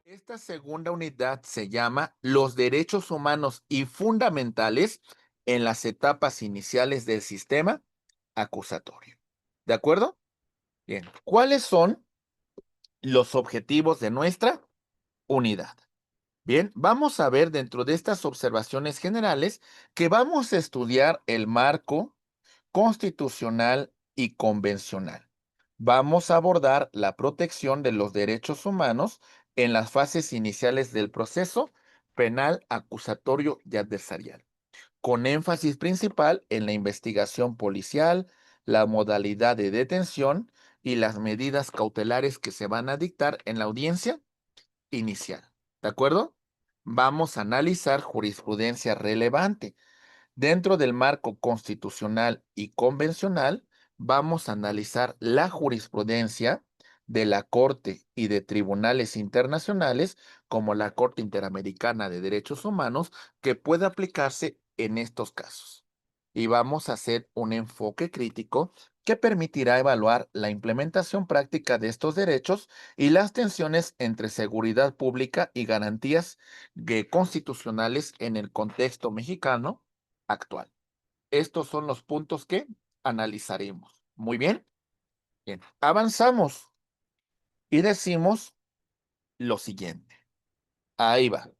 Esta segunda unidad se llama Los derechos humanos y fundamentales en las etapas iniciales del sistema acusatorio. ¿De acuerdo? Bien. ¿Cuáles son los objetivos de nuestra unidad? Bien, vamos a ver dentro de estas observaciones generales que vamos a estudiar el marco constitucional y convencional. Vamos a abordar la protección de los derechos humanos en las fases iniciales del proceso penal, acusatorio y adversarial, con énfasis principal en la investigación policial, la modalidad de detención y las medidas cautelares que se van a dictar en la audiencia inicial. ¿De acuerdo? Vamos a analizar jurisprudencia relevante. Dentro del marco constitucional y convencional, vamos a analizar la jurisprudencia de la Corte y de tribunales internacionales, como la Corte Interamericana de Derechos Humanos, que puede aplicarse en estos casos. Y vamos a hacer un enfoque crítico que permitirá evaluar la implementación práctica de estos derechos y las tensiones entre seguridad pública y garantías constitucionales en el contexto mexicano actual. Estos son los puntos que analizaremos. Muy bien. Bien. Avanzamos y decimos lo siguiente. Ahí va.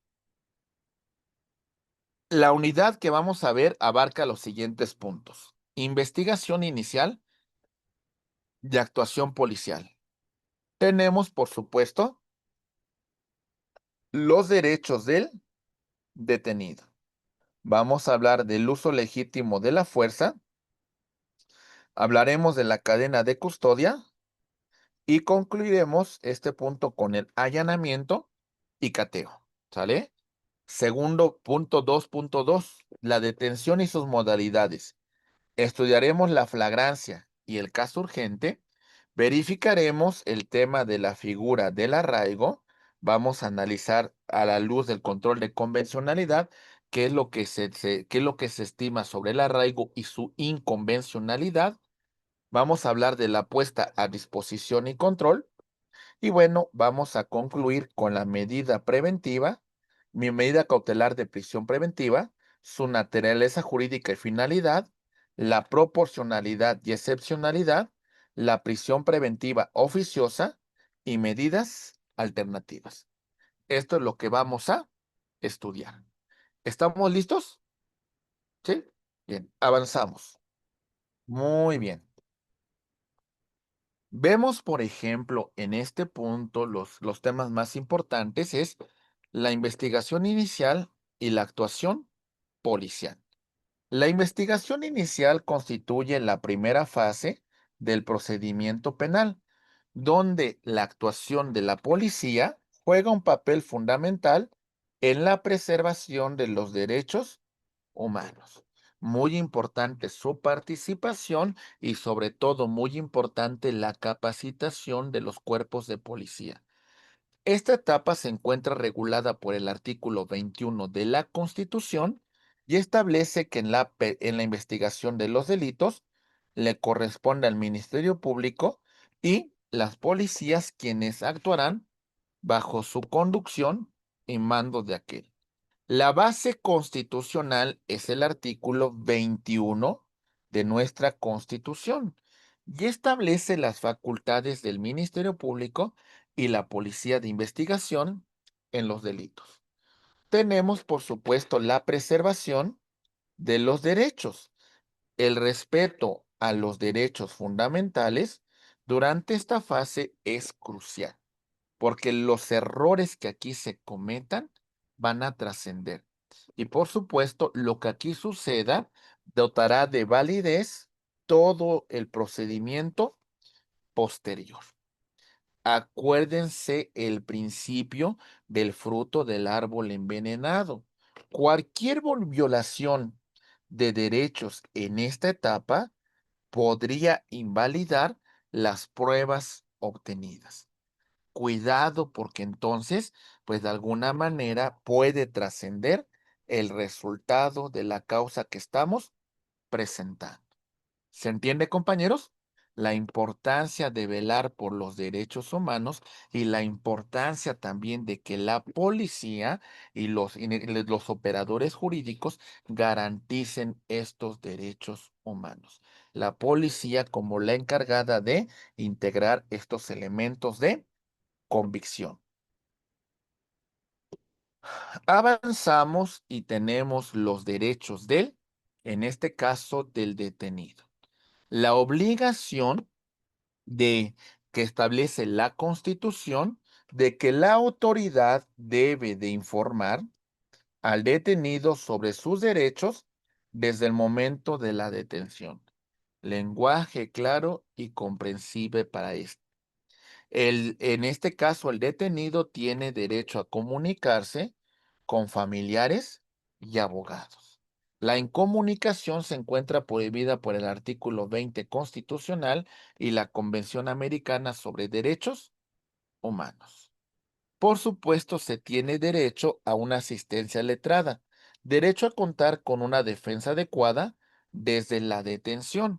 La unidad que vamos a ver abarca los siguientes puntos. Investigación inicial y actuación policial. Tenemos, por supuesto, los derechos del detenido. Vamos a hablar del uso legítimo de la fuerza. Hablaremos de la cadena de custodia. Y concluiremos este punto con el allanamiento y cateo. ¿Sale? Segundo punto 2.2, la detención y sus modalidades. Estudiaremos la flagrancia y el caso urgente. Verificaremos el tema de la figura del arraigo. Vamos a analizar a la luz del control de convencionalidad qué es lo que qué es lo que se estima sobre el arraigo y su inconvencionalidad. Vamos a hablar de la puesta a disposición y control. Y bueno, vamos a concluir con la medida preventiva, mi medida cautelar de prisión preventiva, su naturaleza jurídica y finalidad, la proporcionalidad y excepcionalidad, la prisión preventiva oficiosa y medidas alternativas. Esto es lo que vamos a estudiar. ¿Estamos listos? ¿Sí? Bien, avanzamos. Muy bien. Vemos, por ejemplo, en este punto los temas más importantes es la investigación inicial y la actuación policial. La investigación inicial constituye la primera fase del procedimiento penal, donde la actuación de la policía juega un papel fundamental en la preservación de los derechos humanos. Muy importante su participación y sobre todo muy importante la capacitación de los cuerpos de policía. Esta etapa se encuentra regulada por el artículo 21 de la Constitución y establece que en la investigación de los delitos le corresponde al Ministerio Público y las policías quienes actuarán bajo su conducción y mando de aquel. La base constitucional es el artículo 21 de nuestra Constitución y establece las facultades del Ministerio Público y la Policía de Investigación en los delitos. Tenemos, por supuesto, la preservación de los derechos, el respeto a los derechos fundamentales durante esta fase es crucial, porque los errores que aquí se cometan van a trascender. Y por supuesto, lo que aquí suceda dotará de validez todo el procedimiento posterior. Acuérdense el principio del fruto del árbol envenenado. Cualquier violación de derechos en esta etapa podría invalidar las pruebas obtenidas. cuidado porque entonces, pues de alguna manera puede trascender el resultado de la causa que estamos presentando. ¿Se entiende, compañeros? La importancia de velar por los derechos humanos y la importancia también de que la policía y los operadores jurídicos garanticen estos derechos humanos. La policía como la encargada de integrar estos elementos de convicción. Avanzamos y tenemos los derechos en este caso, del detenido. La obligación de que establece la Constitución de que la autoridad debe de informar al detenido sobre sus derechos desde el momento de la detención. Lenguaje claro y comprensible para esto. En este caso, el detenido tiene derecho a comunicarse con familiares y abogados. La incomunicación se encuentra prohibida por el artículo 20 constitucional y la Convención Americana sobre Derechos Humanos. Por supuesto, se tiene derecho a una asistencia letrada, derecho a contar con una defensa adecuada desde la detención.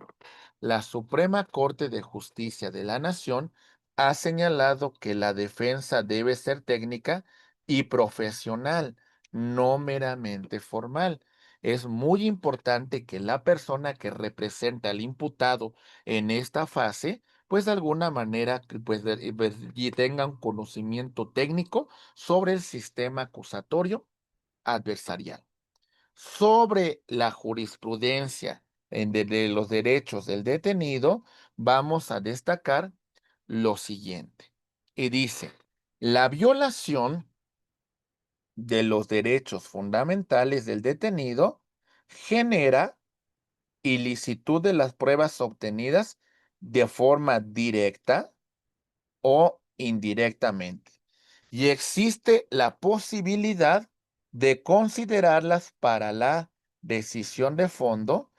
La Suprema Corte de Justicia de la Nación ha señalado que la defensa debe ser técnica y profesional, no meramente formal. Es muy importante que la persona que representa al imputado en esta fase pues de alguna manera y tengan conocimiento técnico sobre el sistema acusatorio adversarial. Sobre la jurisprudencia de los derechos del detenido, vamos a destacar lo siguiente. Y dice, la violación de los derechos fundamentales del detenido genera ilicitud de las pruebas obtenidas de forma directa o indirectamente. Y existe la posibilidad de considerarlas para la decisión de fondo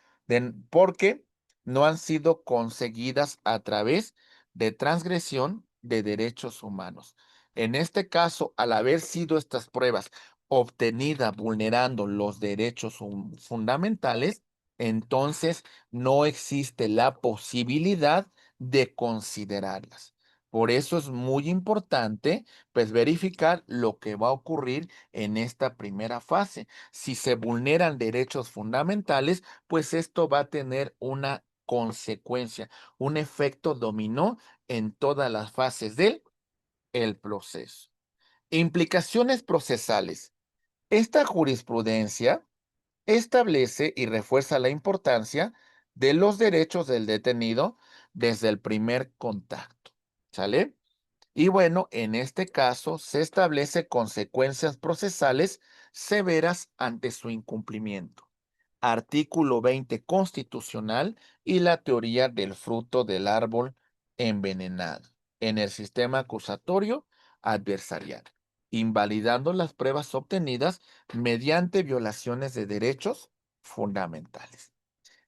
porque no han sido conseguidas a través de transgresión de derechos humanos. En este caso, al haber sido estas pruebas obtenidas vulnerando los derechos fundamentales, entonces no existe la posibilidad de considerarlas. Por eso es muy importante, pues, verificar lo que va a ocurrir en esta primera fase. Si se vulneran derechos fundamentales, pues esto va a tener una consecuencia, un efecto dominó en todas las fases del el proceso. Implicaciones procesales. Esta jurisprudencia establece y refuerza la importancia de los derechos del detenido desde el primer contacto. ¿Sale? Y bueno, en este caso se establece consecuencias procesales severas ante su incumplimiento. Artículo 20 constitucional y la teoría del fruto del árbol envenenado en el sistema acusatorio adversarial, invalidando las pruebas obtenidas mediante violaciones de derechos fundamentales.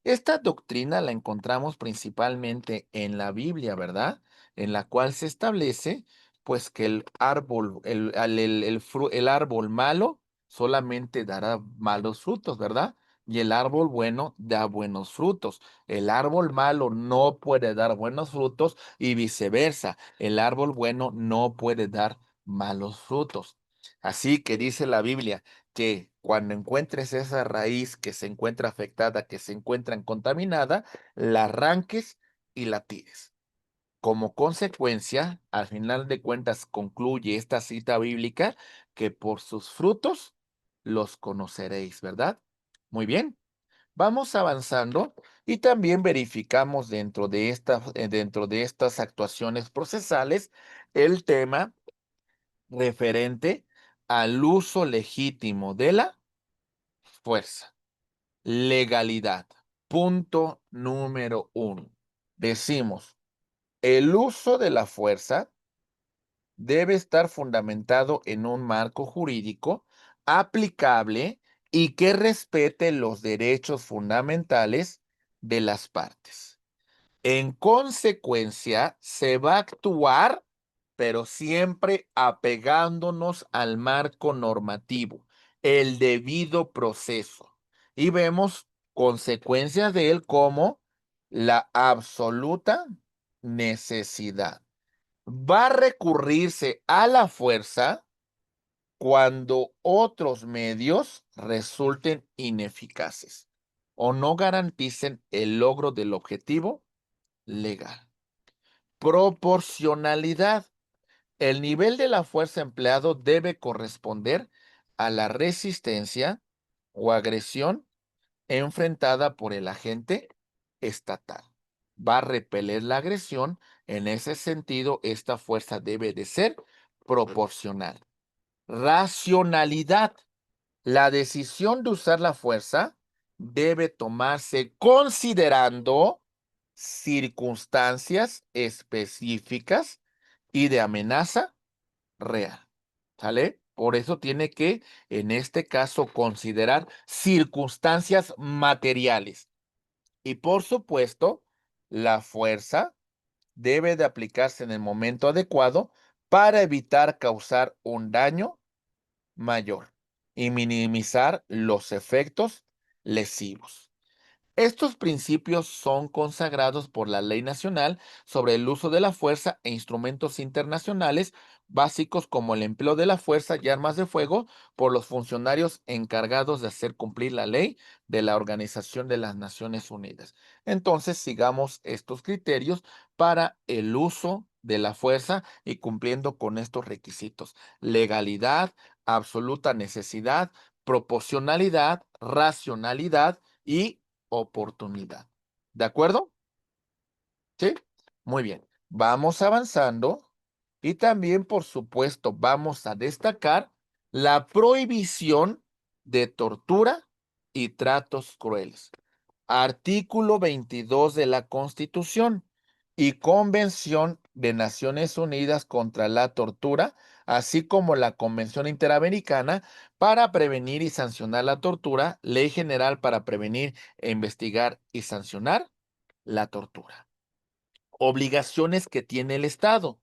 Esta doctrina la encontramos principalmente en la Biblia, ¿verdad? En la cual se establece, pues, que el árbol, el árbol malo solamente dará malos frutos, ¿verdad? Y el árbol bueno da buenos frutos. El árbol malo no puede dar buenos frutos y viceversa. El árbol bueno no puede dar malos frutos. Así que dice la Biblia que cuando encuentres esa raíz que se encuentra afectada, que se encuentra contaminada, la arranques y la tires. Como consecuencia, al final de cuentas, concluye esta cita bíblica que por sus frutos los conoceréis, ¿verdad? Muy bien, vamos avanzando y también verificamos dentro de estas actuaciones procesales el tema referente al uso legítimo de la fuerza. Legalidad. Punto número uno. Decimos, el uso de la fuerza debe estar fundamentado en un marco jurídico aplicable y que respete los derechos fundamentales de las partes. En consecuencia, se va a actuar pero siempre apegándonos al marco normativo, el debido proceso. Y vemos consecuencias de él como la absoluta necesidad. Va a recurrirse a la fuerza cuando otros medios resulten ineficaces o no garanticen el logro del objetivo legal. Proporcionalidad. El nivel de la fuerza empleado debe corresponder a la resistencia o agresión enfrentada por el agente estatal. Va a repeler la agresión. En ese sentido, esta fuerza debe de ser proporcional. Racionalidad. La decisión de usar la fuerza debe tomarse considerando circunstancias específicas y de amenaza real. ¿Sale? Por eso tiene que, en este caso, considerar circunstancias materiales. Y por supuesto, la fuerza debe de aplicarse en el momento adecuado para evitar causar un daño mayor y minimizar los efectos lesivos. Estos principios son consagrados por la Ley Nacional sobre el uso de la fuerza e instrumentos internacionales básicos como el empleo de la fuerza y armas de fuego por los funcionarios encargados de hacer cumplir la ley de la Organización de las Naciones Unidas. Entonces, sigamos estos criterios para el uso de la fuerza y cumpliendo con estos requisitos: legalidad, absoluta necesidad, proporcionalidad, racionalidad y oportunidad. ¿De acuerdo? Sí. Muy bien. Vamos avanzando y también, por supuesto, vamos a destacar la prohibición de tortura y tratos crueles. Artículo 22 de la Constitución y Convención de Naciones Unidas contra la Tortura, así como la Convención Interamericana para prevenir y sancionar la tortura, Ley General para prevenir e investigar y sancionar la tortura. Obligaciones que tiene el Estado: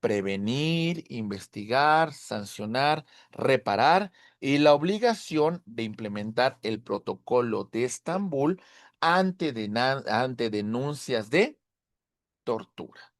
prevenir, investigar, sancionar, reparar y la obligación de implementar el protocolo de Estambul ante denuncias de tortura.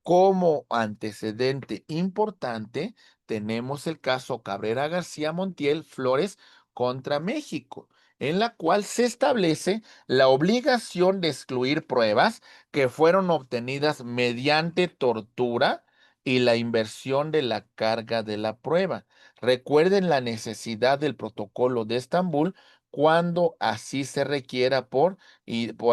Como antecedente importante, tenemos el caso Cabrera García Montiel Flores contra México, en la cual se establece la obligación de excluir pruebas que fueron obtenidas mediante tortura y la inversión de la carga de la prueba. Recuerden la necesidad del protocolo de Estambul cuando así se requiera por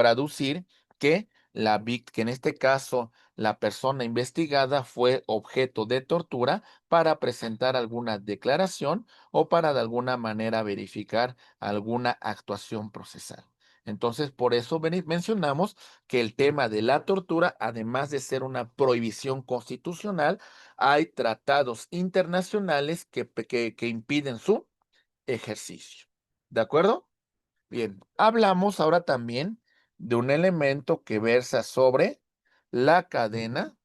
aducir que que en este caso la persona investigada fue objeto de tortura para presentar alguna declaración o para de alguna manera verificar alguna actuación procesal. Entonces, por eso mencionamos que el tema de la tortura, además de ser una prohibición constitucional, hay tratados internacionales que impiden su ejercicio. ¿De acuerdo? Bien, hablamos ahora también de un elemento que versa sobre la cadena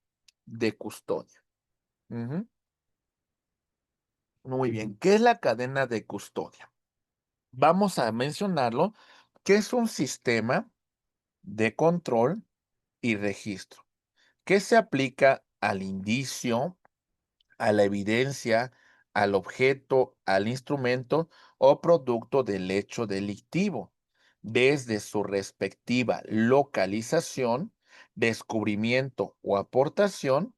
de custodia. Ujú. Muy bien, ¿qué es la cadena de custodia? Vamos a mencionarlo, que es un sistema de control y registro que se aplica al indicio, a la evidencia, al objeto, al instrumento o producto del hecho delictivo, desde su respectiva localización, descubrimiento o aportación,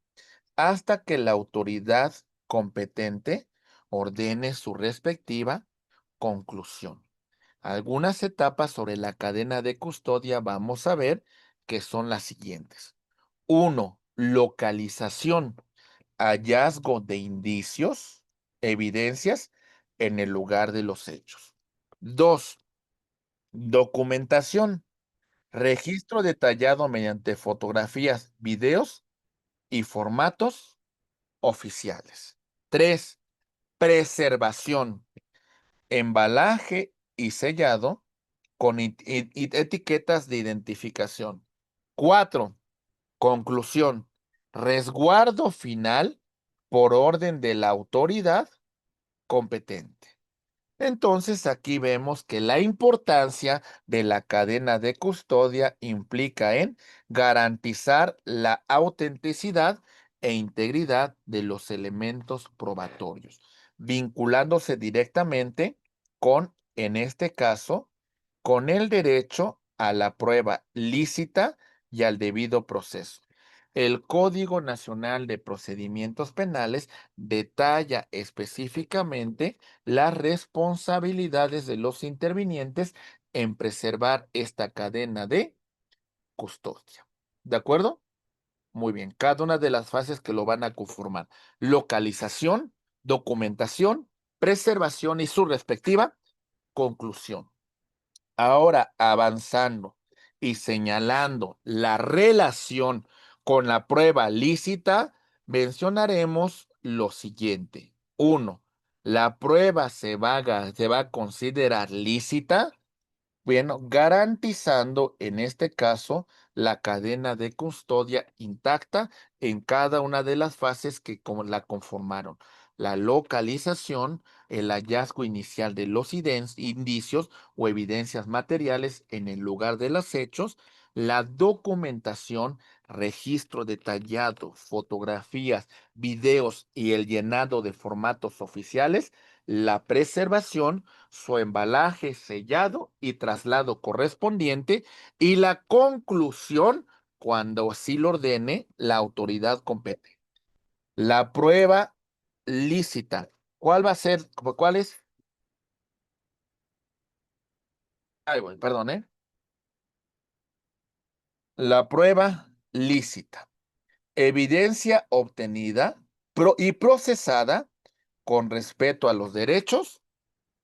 hasta que la autoridad competente ordene su respectiva conclusión. Algunas etapas sobre la cadena de custodia vamos a ver que son las siguientes. Uno, localización: hallazgo de indicios, evidencias en el lugar de los hechos. 2, documentación: registro detallado mediante fotografías, videos y formatos oficiales. 3, preservación: embalaje y sellado con etiquetas de identificación. 4, conclusión: resguardo final por orden de la autoridad competente. Entonces aquí vemos que la importancia de la cadena de custodia implica en garantizar la autenticidad e integridad de los elementos probatorios, vinculándose directamente con, en este caso, con el derecho a la prueba lícita y al debido proceso. El Código Nacional de Procedimientos Penales detalla específicamente las responsabilidades de los intervinientes en preservar esta cadena de custodia. ¿De acuerdo? Muy bien, cada una de las fases que lo van a conformar. Localización, documentación, preservación y su respectiva conclusión. Ahora, avanzando y señalando la relación con la prueba lícita, mencionaremos lo siguiente. Uno, la prueba se va a considerar lícita. Bueno, garantizando en este caso la cadena de custodia intacta en cada una de las fases que la conformaron. La localización, el hallazgo inicial de los indicios o evidencias materiales en el lugar de los hechos, la documentación, registro detallado, fotografías, videos y el llenado de formatos oficiales, la preservación, su embalaje sellado y traslado correspondiente y la conclusión cuando así lo ordene la autoridad competente. La prueba lícita. ¿Cuál va a ser? ¿Cuál es? Ay, bueno, perdón, ¿eh? La prueba lícita. Evidencia obtenida y procesada con respeto a los derechos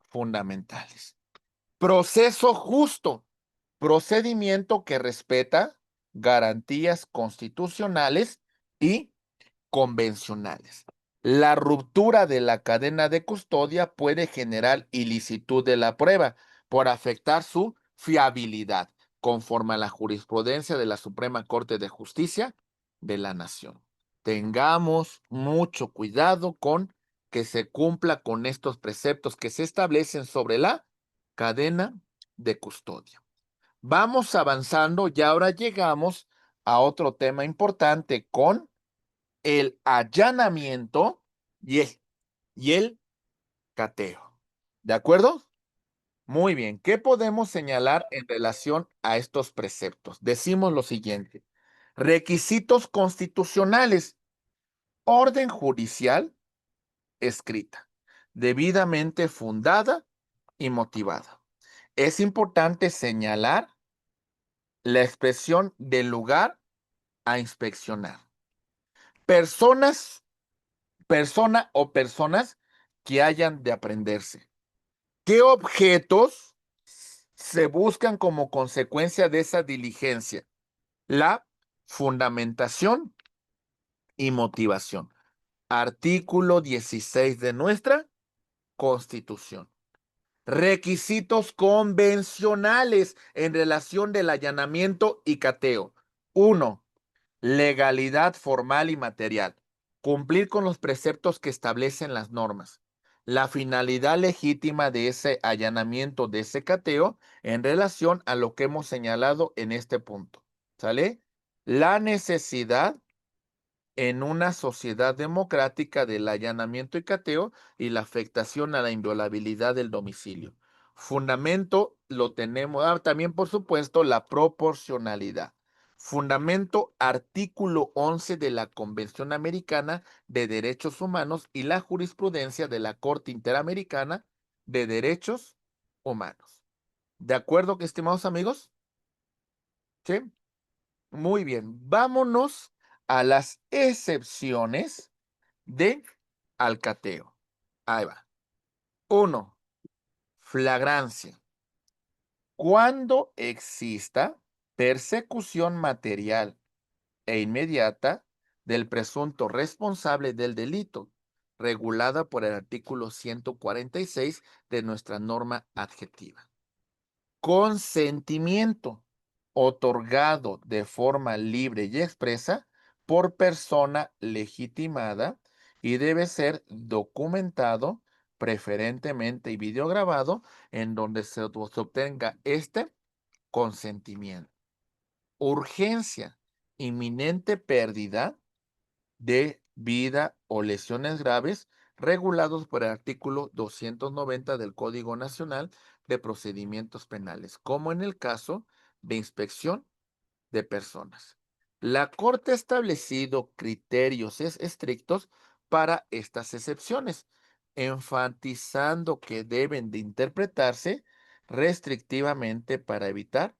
fundamentales. Proceso justo. Procedimiento que respeta garantías constitucionales y convencionales. La ruptura de la cadena de custodia puede generar ilicitud de la prueba por afectar su fiabilidad, conforme a la jurisprudencia de la Suprema Corte de Justicia de la Nación. Tengamos mucho cuidado con que se cumpla con estos preceptos que se establecen sobre la cadena de custodia. Vamos avanzando y ahora llegamos a otro tema importante con el allanamiento y el cateo. ¿De acuerdo? Muy bien. ¿Qué podemos señalar en relación a estos preceptos? Decimos lo siguiente. Requisitos constitucionales. Orden judicial escrita, debidamente fundada y motivada. Es importante señalar la expresión del lugar a inspeccionar. Personas, persona o personas que hayan de aprenderse. ¿Qué objetos se buscan como consecuencia de esa diligencia? La fundamentación y motivación. Artículo 16 de nuestra Constitución. Requisitos convencionales en relación del allanamiento y cateo. 1. Legalidad formal y material. Cumplir con los preceptos que establecen las normas. La finalidad legítima de ese allanamiento, de ese cateo, en relación a lo que hemos señalado en este punto. ¿Sale? La necesidad en una sociedad democrática del allanamiento y cateo y la afectación a la inviolabilidad del domicilio. Fundamento lo tenemos, también por supuesto la proporcionalidad. Fundamento artículo 11 de la Convención Americana de Derechos Humanos y la jurisprudencia de la Corte Interamericana de Derechos Humanos. ¿De acuerdo, estimados amigos? ¿Sí? Muy bien, vámonos a las excepciones de alcateo. Ahí va. 1. Flagrancia. Cuando exista persecución material e inmediata del presunto responsable del delito, regulada por el artículo 146 de nuestra norma adjetiva. Consentimiento otorgado de forma libre y expresa por persona legitimada y debe ser documentado, preferentemente y videograbado, en donde se obtenga este consentimiento. Urgencia, inminente pérdida de vida o lesiones graves regulados por el artículo 290 del Código Nacional de Procedimientos Penales, como en el caso de inspección de personas. La Corte ha establecido criterios estrictos para estas excepciones, enfatizando que deben de interpretarse restrictivamente para evitar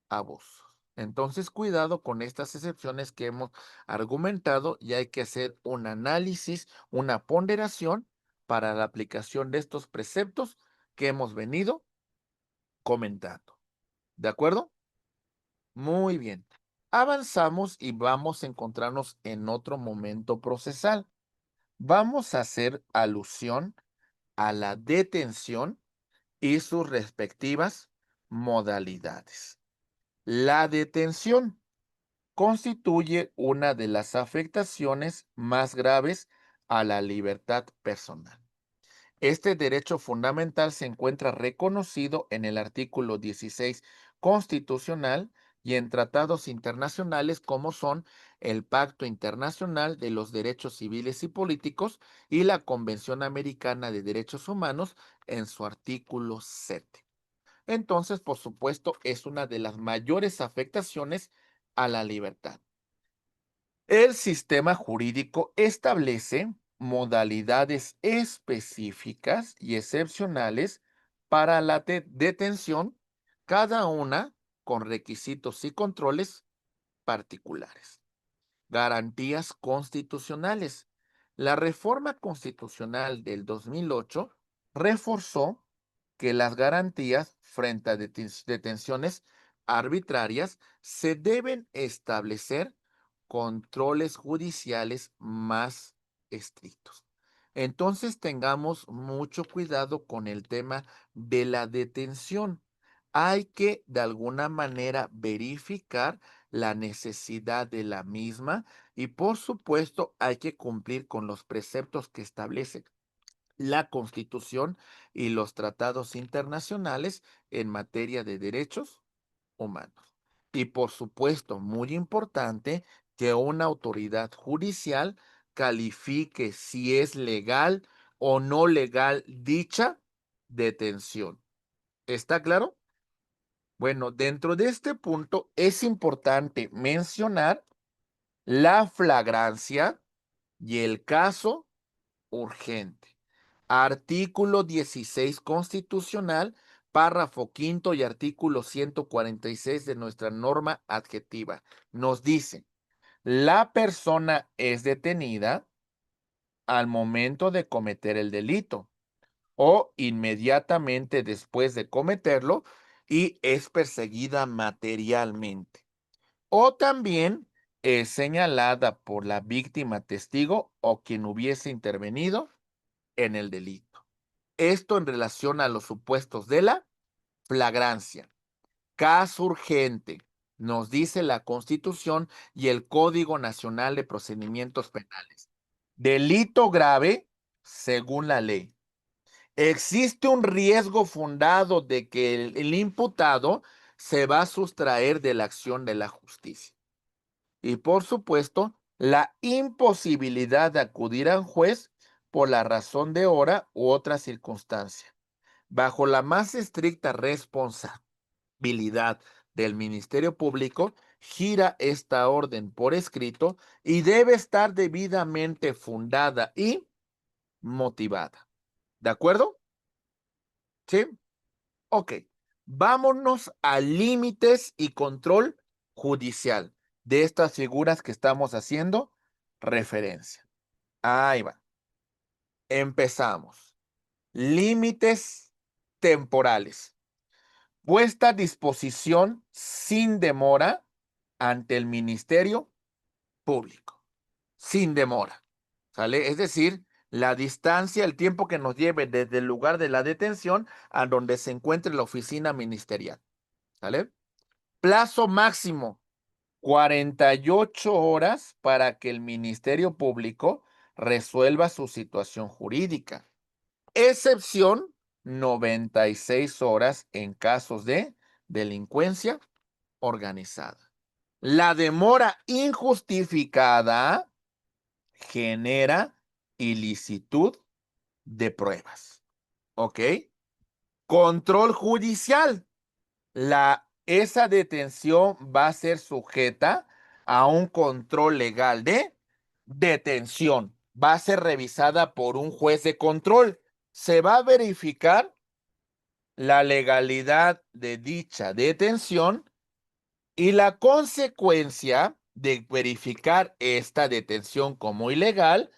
abusos. Entonces, cuidado con estas excepciones que hemos argumentado y hay que hacer un análisis, una ponderación para la aplicación de estos preceptos que hemos venido comentando. ¿De acuerdo? Muy bien. Avanzamos y vamos a encontrarnos en otro momento procesal. Vamos a hacer alusión a la detención y sus respectivas modalidades. La detención constituye una de las afectaciones más graves a la libertad personal. Este derecho fundamental se encuentra reconocido en el artículo 16 constitucional y en tratados internacionales como son el Pacto Internacional de los Derechos Civiles y Políticos y la Convención Americana de Derechos Humanos en su artículo 7. Entonces, por supuesto, es una de las mayores afectaciones a la libertad. El sistema jurídico establece modalidades específicas y excepcionales para la detención, cada una con requisitos y controles particulares. Garantías constitucionales. La reforma constitucional del 2008 reforzó que las garantías frente a detenciones arbitrarias se deben establecer controles judiciales más estrictos. Entonces tengamos mucho cuidado con el tema de la detención. Hay que de alguna manera verificar la necesidad de la misma y por supuesto hay que cumplir con los preceptos que establece la Constitución y los tratados internacionales en materia de derechos humanos. Y por supuesto, muy importante, que una autoridad judicial califique si es legal o no legal dicha detención. ¿Está claro? Bueno, dentro de este punto es importante mencionar la flagrancia y el caso urgente. Artículo 16 constitucional, párrafo quinto y artículo 146 de nuestra norma adjetiva. Nos dice, la persona es detenida al momento de cometer el delito o inmediatamente después de cometerlo y es perseguida materialmente. O también es señalada por la víctima testigo o quien hubiese intervenido en el delito. Esto en relación a los supuestos de la flagrancia. Caso urgente, nos dice la Constitución y el Código Nacional de Procedimientos Penales. Delito grave, según la ley. Existe un riesgo fundado de que el imputado se va a sustraer de la acción de la justicia. Y por supuesto, la imposibilidad de acudir a un juez por la razón de hora u otra circunstancia. Bajo la más estricta responsabilidad del Ministerio Público, gira esta orden por escrito y debe estar debidamente fundada y motivada. ¿De acuerdo? ¿Sí? Ok. Vámonos a límites y control judicial de estas figuras que estamos haciendo referencia. Ahí va. Empezamos. Límites temporales. Puesta a disposición sin demora ante el Ministerio Público. Sin demora. ¿Sale? Es decir, la distancia, el tiempo que nos lleve desde el lugar de la detención a donde se encuentre la oficina ministerial. ¿Sale? Plazo máximo, 48 horas para que el Ministerio Público resuelva su situación jurídica. Excepción, 96 horas en casos de delincuencia organizada. La demora injustificada genera ilicitud de pruebas. ¿Ok? Control judicial. Esa detención va a ser sujeta a un control legal de detención. Va a ser revisada por un juez de control. Se va a verificar la legalidad de dicha detención y la consecuencia de verificar esta detención como ilegal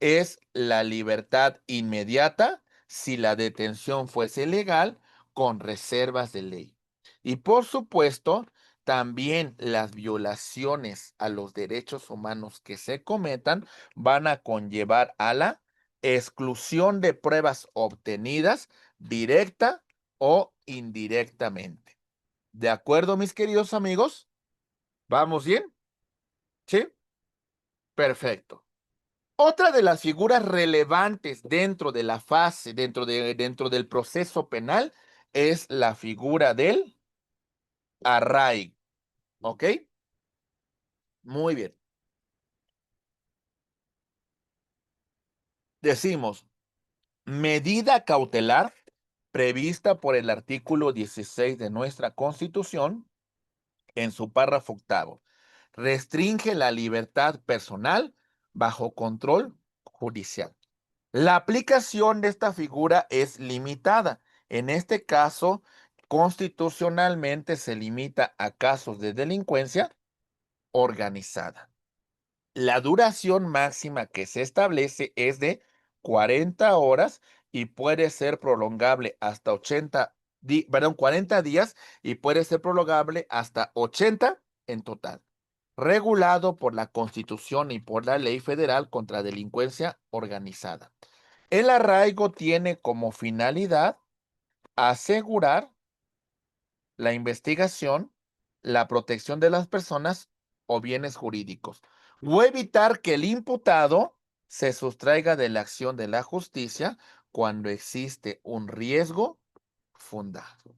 es la libertad inmediata si la detención fuese legal con reservas de ley. Y por supuesto, también las violaciones a los derechos humanos que se cometan van a conllevar a la exclusión de pruebas obtenidas directa o indirectamente. ¿De acuerdo, mis queridos amigos? ¿Vamos bien? ¿Sí? Perfecto. Otra de las figuras relevantes dentro de la fase, dentro del proceso penal, es la figura del arraigo. ¿Ok? Muy bien. Decimos, medida cautelar prevista por el artículo 16 de nuestra Constitución en su párrafo octavo. Restringe la libertad personal bajo control judicial. La aplicación de esta figura es limitada. En este caso, constitucionalmente se limita a casos de delincuencia organizada. La duración máxima que se establece es de 40 horas y puede ser prolongable hasta 40 días y puede ser prolongable hasta 80 en total, regulado por la Constitución y por la Ley Federal contra Delincuencia Organizada. El arraigo tiene como finalidad asegurar la investigación, la protección de las personas o bienes jurídicos, o evitar que el imputado se sustraiga de la acción de la justicia cuando existe un riesgo fundado.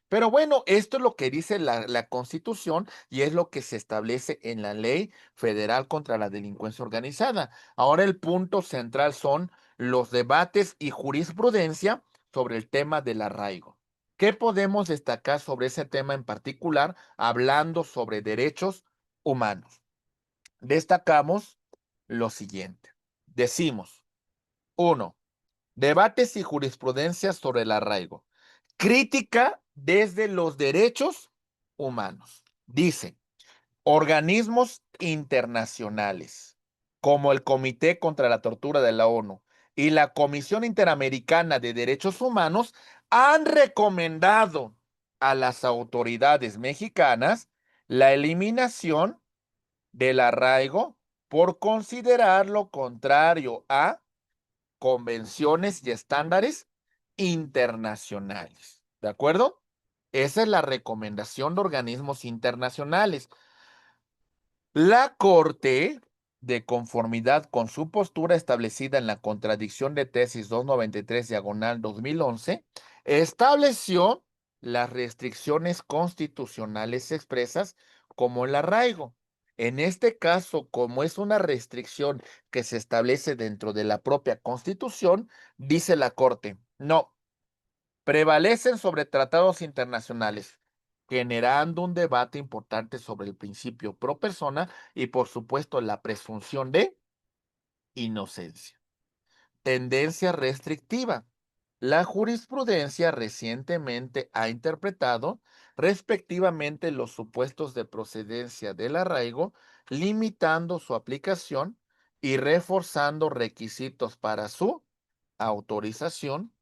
Pero bueno, esto es lo que dice la Constitución y es lo que se establece en la Ley Federal contra la Delincuencia Organizada. Ahora el punto central son los debates y jurisprudencia sobre el tema del arraigo. ¿Qué podemos destacar sobre ese tema en particular, hablando sobre derechos humanos? Destacamos lo siguiente. Decimos, 1. Debates y jurisprudencia sobre el arraigo. Crítica desde los derechos humanos. Dice, organismos internacionales, como el Comité contra la Tortura de la ONU y la Comisión Interamericana de Derechos Humanos, han recomendado a las autoridades mexicanas la eliminación del arraigo por considerarlo contrario a convenciones y estándares internacionales. ¿De acuerdo? Esa es la recomendación de organismos internacionales. La Corte, de conformidad con su postura establecida en la contradicción de tesis 293/2011, estableció las restricciones constitucionales expresas como el arraigo. En este caso, como es una restricción que se establece dentro de la propia Constitución, dice la Corte, no, prevalecen sobre tratados internacionales, generando un debate importante sobre el principio pro persona y, por supuesto, la presunción de inocencia. Tendencia restrictiva. La jurisprudencia recientemente ha interpretado respectivamente los supuestos de procedencia del arraigo, limitando su aplicación y reforzando requisitos para su autorización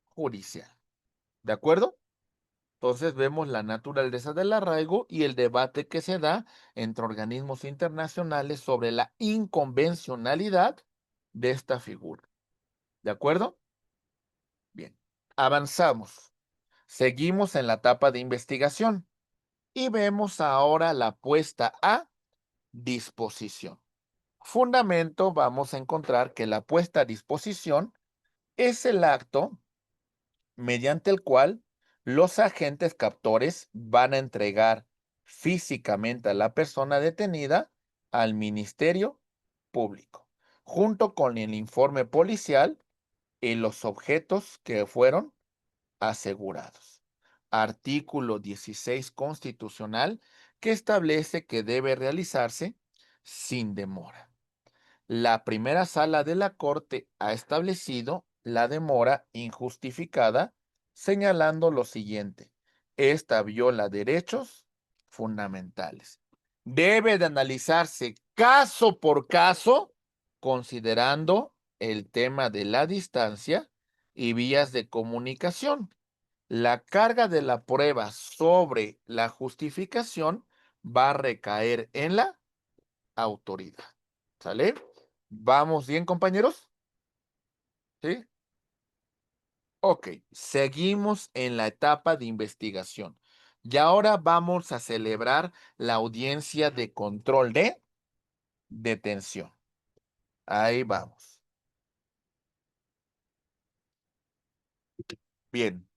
judicial. ¿De acuerdo? Entonces vemos la naturaleza del arraigo y el debate que se da entre organismos internacionales sobre la inconvencionalidad de esta figura. ¿De acuerdo? Bien, avanzamos. Seguimos en la etapa de investigación y vemos ahora la puesta a disposición. fundamento vamos a encontrar que la puesta a disposición es el acto mediante el cual los agentes captores van a entregar físicamente a la persona detenida al Ministerio Público, junto con el informe policial y los objetos que fueron asegurados. Artículo 16 constitucional que establece que debe realizarse sin demora. La primera sala de la Corte ha establecido la demora injustificada, señalando lo siguiente: esta viola derechos fundamentales. Debe de analizarse caso por caso, considerando el tema de la distancia y vías de comunicación. La carga de la prueba sobre la justificación va a recaer en la autoridad. ¿Sale? ¿Vamos bien, compañeros? ¿Sí? Ok, seguimos en la etapa de investigación. Y ahora vamos a celebrar la audiencia de control de detención. Ahí vamos. Bien.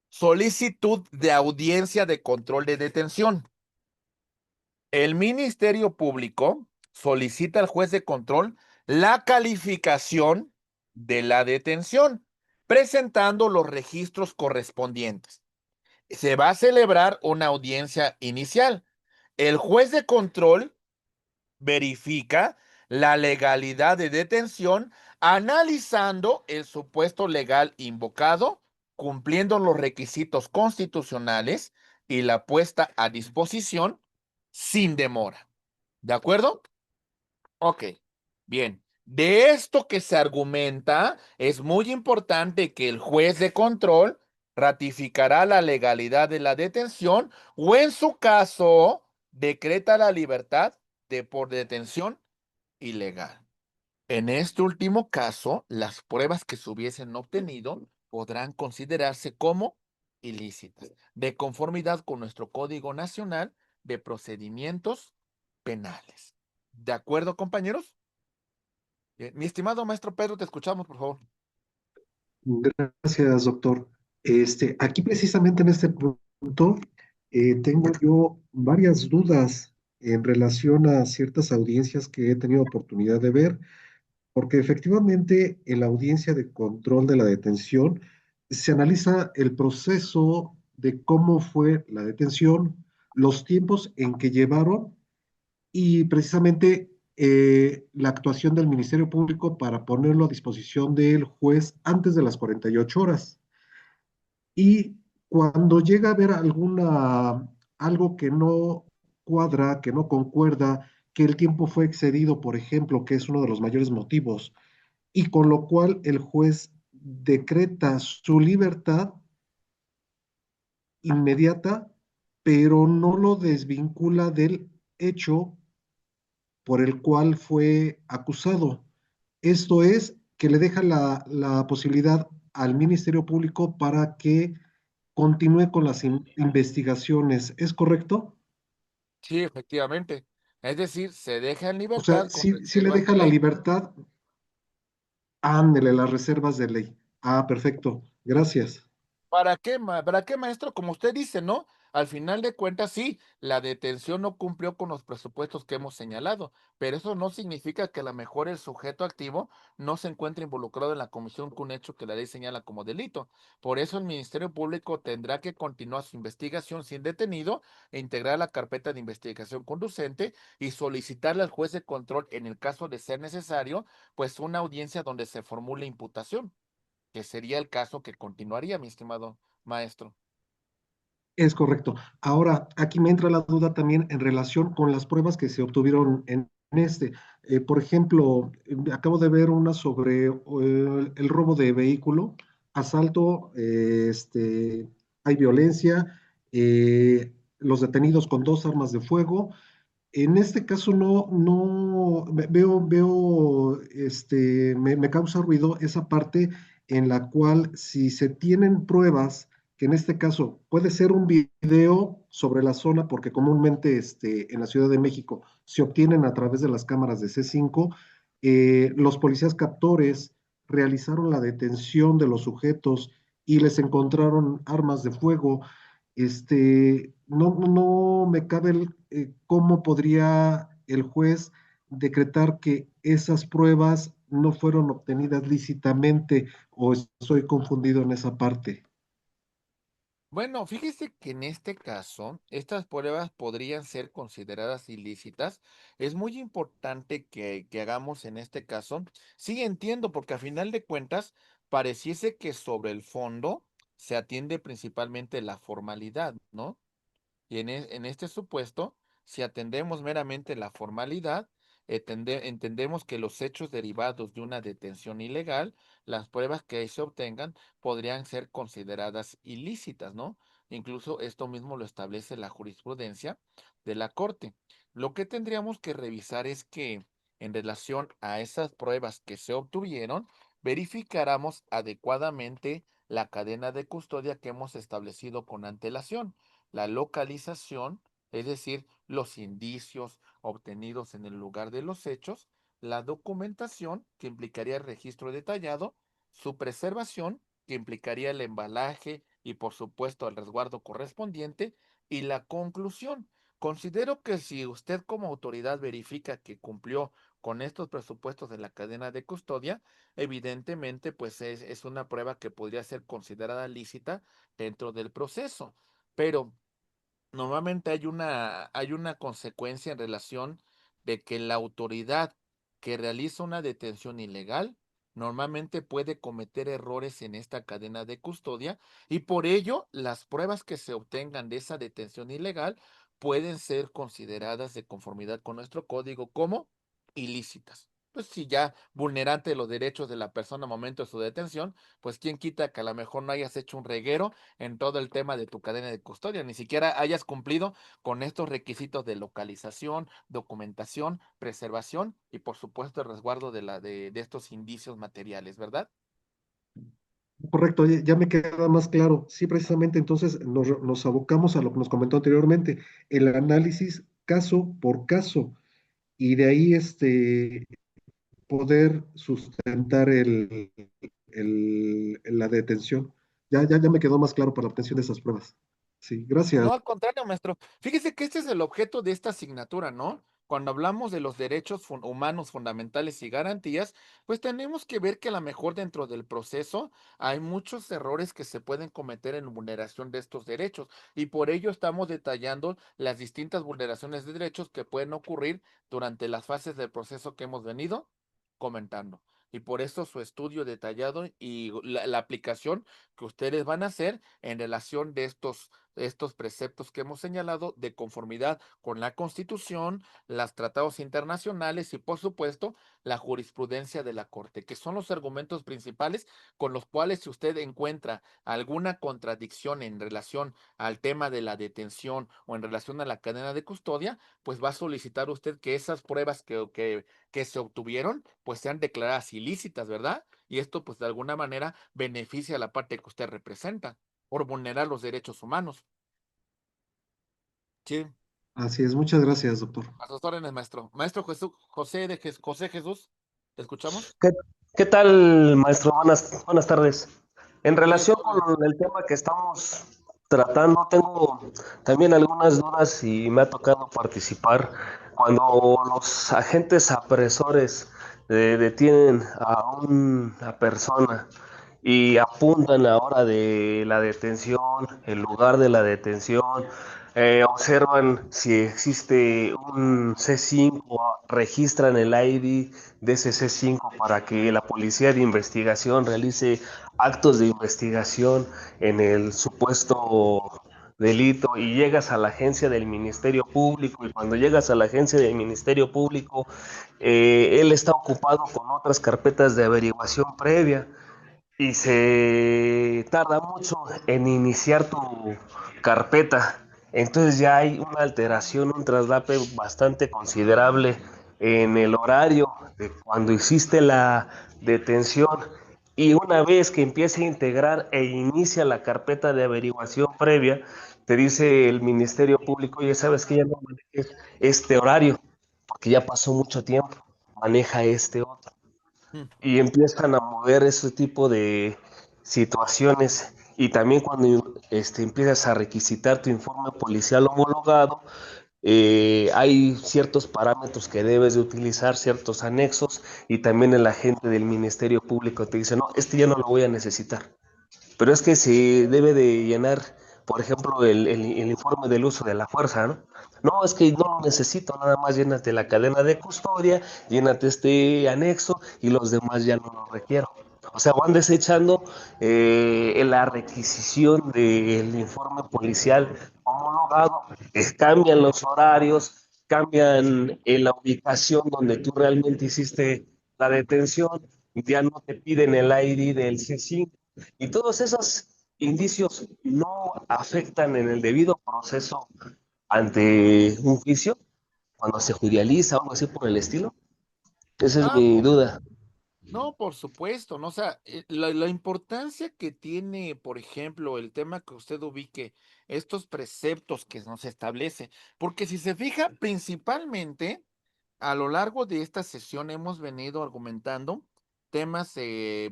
Solicitud de audiencia de control de detención. El Ministerio Público solicita al juez de control la calificación de la detención, presentando los registros correspondientes. Se va a celebrar una audiencia inicial. El juez de control verifica la legalidad de detención analizando el supuesto legal invocado, cumpliendo los requisitos constitucionales y la puesta a disposición sin demora. ¿De acuerdo? Ok, bien. De esto que se argumenta, es muy importante que el juez de control ratificará la legalidad de la detención o en su caso decreta la libertad de por detención ilegal. En este último caso, las pruebas que se hubiesen obtenido podrán considerarse como ilícitas, de conformidad con nuestro Código Nacional de Procedimientos Penales. ¿De acuerdo, compañeros? Mi estimado maestro Pedro, te escuchamos, por favor. Gracias, doctor. Aquí precisamente en este punto tengo yo varias dudas en relación a ciertas audiencias que he tenido oportunidad de ver, porque efectivamente en la audiencia de control de la detención se analiza el proceso de cómo fue la detención, los tiempos en que llevaron y precisamente la actuación del Ministerio Público para ponerlo a disposición del juez antes de las 48 horas. Y cuando llega a haber algo que no cuadra, que no concuerda, que el tiempo fue excedido, por ejemplo, que es uno de los mayores motivos, y con lo cual el juez decreta su libertad inmediata, pero no lo desvincula del hecho por el cual fue acusado. Esto es que le deja la posibilidad al Ministerio Público para que continúe con las investigaciones. ¿Es correcto? Sí, efectivamente. Es decir, se deja en O sea, libertad con sí le reservas de deja la ley. libertad, ándele, las reservas de ley. Ah, perfecto. Gracias. ¿Para qué, maestro? Como usted dice, ¿no? Al final de cuentas, sí, la detención no cumplió con los presupuestos que hemos señalado, pero eso no significa que a lo mejor el sujeto activo no se encuentre involucrado en la comisión con un hecho que la ley señala como delito. Por eso el Ministerio Público tendrá que continuar su investigación sin detenido e integrar la carpeta de investigación conducente y solicitarle al juez de control, en el caso de ser necesario, pues una audiencia donde se formule imputación, que sería el caso que continuaría, mi estimado maestro. Es correcto. Ahora, aquí me entra la duda también en relación con las pruebas que se obtuvieron en este. Por ejemplo, acabo de ver una sobre el robo de vehículo, asalto, hay violencia, los detenidos con dos armas de fuego. En este caso no veo, me causa ruido esa parte en la cual si se tienen pruebas que en este caso puede ser un video sobre la zona, porque comúnmente en la Ciudad de México se obtienen a través de las cámaras de C5. Los policías captores realizaron la detención de los sujetos y les encontraron armas de fuego. No me cabe cómo podría el juez decretar que esas pruebas no fueron obtenidas lícitamente, o estoy confundido en esa parte. Bueno, fíjese que en este caso, estas pruebas podrían ser consideradas ilícitas. Es muy importante que hagamos en este caso. Sí, entiendo, porque a final de cuentas, pareciese que sobre el fondo se atiende principalmente la formalidad, ¿no? Y en este supuesto, si atendemos meramente la formalidad, entendemos que los hechos derivados de una detención ilegal, las pruebas que ahí se obtengan, podrían ser consideradas ilícitas, ¿no? Incluso esto mismo lo establece la jurisprudencia de la Corte. Lo que tendríamos que revisar es que en relación a esas pruebas que se obtuvieron, verificáramos adecuadamente la cadena de custodia que hemos establecido con antelación, la localización, es decir, los indicios obtenidos en el lugar de los hechos, la documentación, que implicaría el registro detallado, su preservación, que implicaría el embalaje y por supuesto el resguardo correspondiente, y la conclusión. Considero que si usted como autoridad verifica que cumplió con estos presupuestos de la cadena de custodia, evidentemente pues es una prueba que podría ser considerada lícita dentro del proceso. Pero normalmente hay una consecuencia en relación de que la autoridad que realiza una detención ilegal normalmente puede cometer errores en esta cadena de custodia y por ello las pruebas que se obtengan de esa detención ilegal pueden ser consideradas de conformidad con nuestro código como ilícitas. Pues si ya vulnerante de los derechos de la persona al momento de su detención, pues quién quita que a lo mejor no hayas hecho un reguero en todo el tema de tu cadena de custodia, ni siquiera hayas cumplido con estos requisitos de localización, documentación, preservación y por supuesto el resguardo de estos indicios materiales, ¿verdad? Correcto, ya me queda más claro. Sí, precisamente entonces nos abocamos a lo que nos comentó anteriormente, el análisis caso por caso, y de ahí poder sustentar la detención. Ya me quedó más claro para la obtención de esas pruebas. Sí, gracias. No, al contrario, maestro. Fíjese que este es el objeto de esta asignatura, ¿no? Cuando hablamos de los derechos humanos fundamentales y garantías, pues tenemos que ver que a lo mejor dentro del proceso hay muchos errores que se pueden cometer en vulneración de estos derechos y por ello estamos detallando las distintas vulneraciones de derechos que pueden ocurrir durante las fases del proceso que hemos venido comentando. Y por eso su estudio detallado y la aplicación que ustedes van a hacer en relación de estos preceptos que hemos señalado de conformidad con la Constitución, los tratados internacionales y, por supuesto, la jurisprudencia de la Corte, que son los argumentos principales con los cuales si usted encuentra alguna contradicción en relación al tema de la detención o en relación a la cadena de custodia, pues va a solicitar usted que esas pruebas que se obtuvieron, pues sean declaradas ilícitas, ¿verdad? Y esto, pues de alguna manera, beneficia a la parte que usted representa por vulnerar los derechos humanos. Sí, Así es, muchas gracias, doctor. a sus órdenes, maestro. Maestro Jesús, José Jesús, ¿te escuchamos? ¿Qué, qué tal, maestro? Buenas tardes. En Sí, relación todo con bien. el tema que estamos tratando, tengo también algunas dudas y me ha tocado participar cuando los agentes apresores detienen a una persona y apuntan a la hora de la detención, el lugar de la detención, observan si existe un C5, registran el ID de ese C5 para que la policía de investigación realice actos de investigación en el supuesto delito y llegas a la agencia del Ministerio Público y cuando llegas a la agencia del Ministerio Público, él está ocupado con otras carpetas de averiguación previa y se tarda mucho en iniciar tu carpeta. Entonces ya hay una alteración, un traslape bastante considerable en el horario de cuando hiciste la detención Y una vez que empiece a integrar e inicia la carpeta de averiguación previa, te dice el Ministerio Público, oye, ¿sabes que ya no manejes este horario? Porque ya pasó mucho tiempo, maneja este otro. Mm. Y empiezan a mover ese tipo de situaciones. Y también cuando empiezas a requisitar tu informe policial homologado, hay ciertos parámetros que debes de utilizar, ciertos anexos, y también el agente del Ministerio Público te dice, no, este ya no lo voy a necesitar. Pero es que se debe de llenar, por ejemplo, el informe del uso de la fuerza, ¿no? No, es que no lo necesito, nada más llénate la cadena de custodia, llénate este anexo y los demás ya no los requiero. O sea, van desechando la requisición del informe policial homologado, cambian los horarios, cambian la ubicación donde tú realmente hiciste la detención, ya no te piden el ID del C5, y todos esos indicios no afectan en el debido proceso ante un juicio, cuando se judicializa o algo así por el estilo. Esa es Ah, mi duda. no, por supuesto, ¿no? O sea, la importancia que tiene, por ejemplo, el tema que usted ubique, estos preceptos que nos establece, porque si se fija, principalmente a lo largo de esta sesión hemos venido argumentando temas,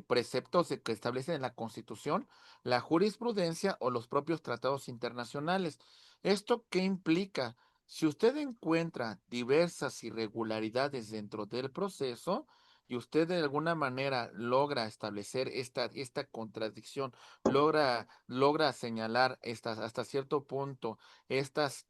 preceptos que establecen en la Constitución, la jurisprudencia o los propios tratados internacionales. ¿Esto qué implica? Si usted encuentra diversas irregularidades dentro del proceso, y usted de alguna manera logra establecer esta contradicción, logra señalar hasta cierto punto estas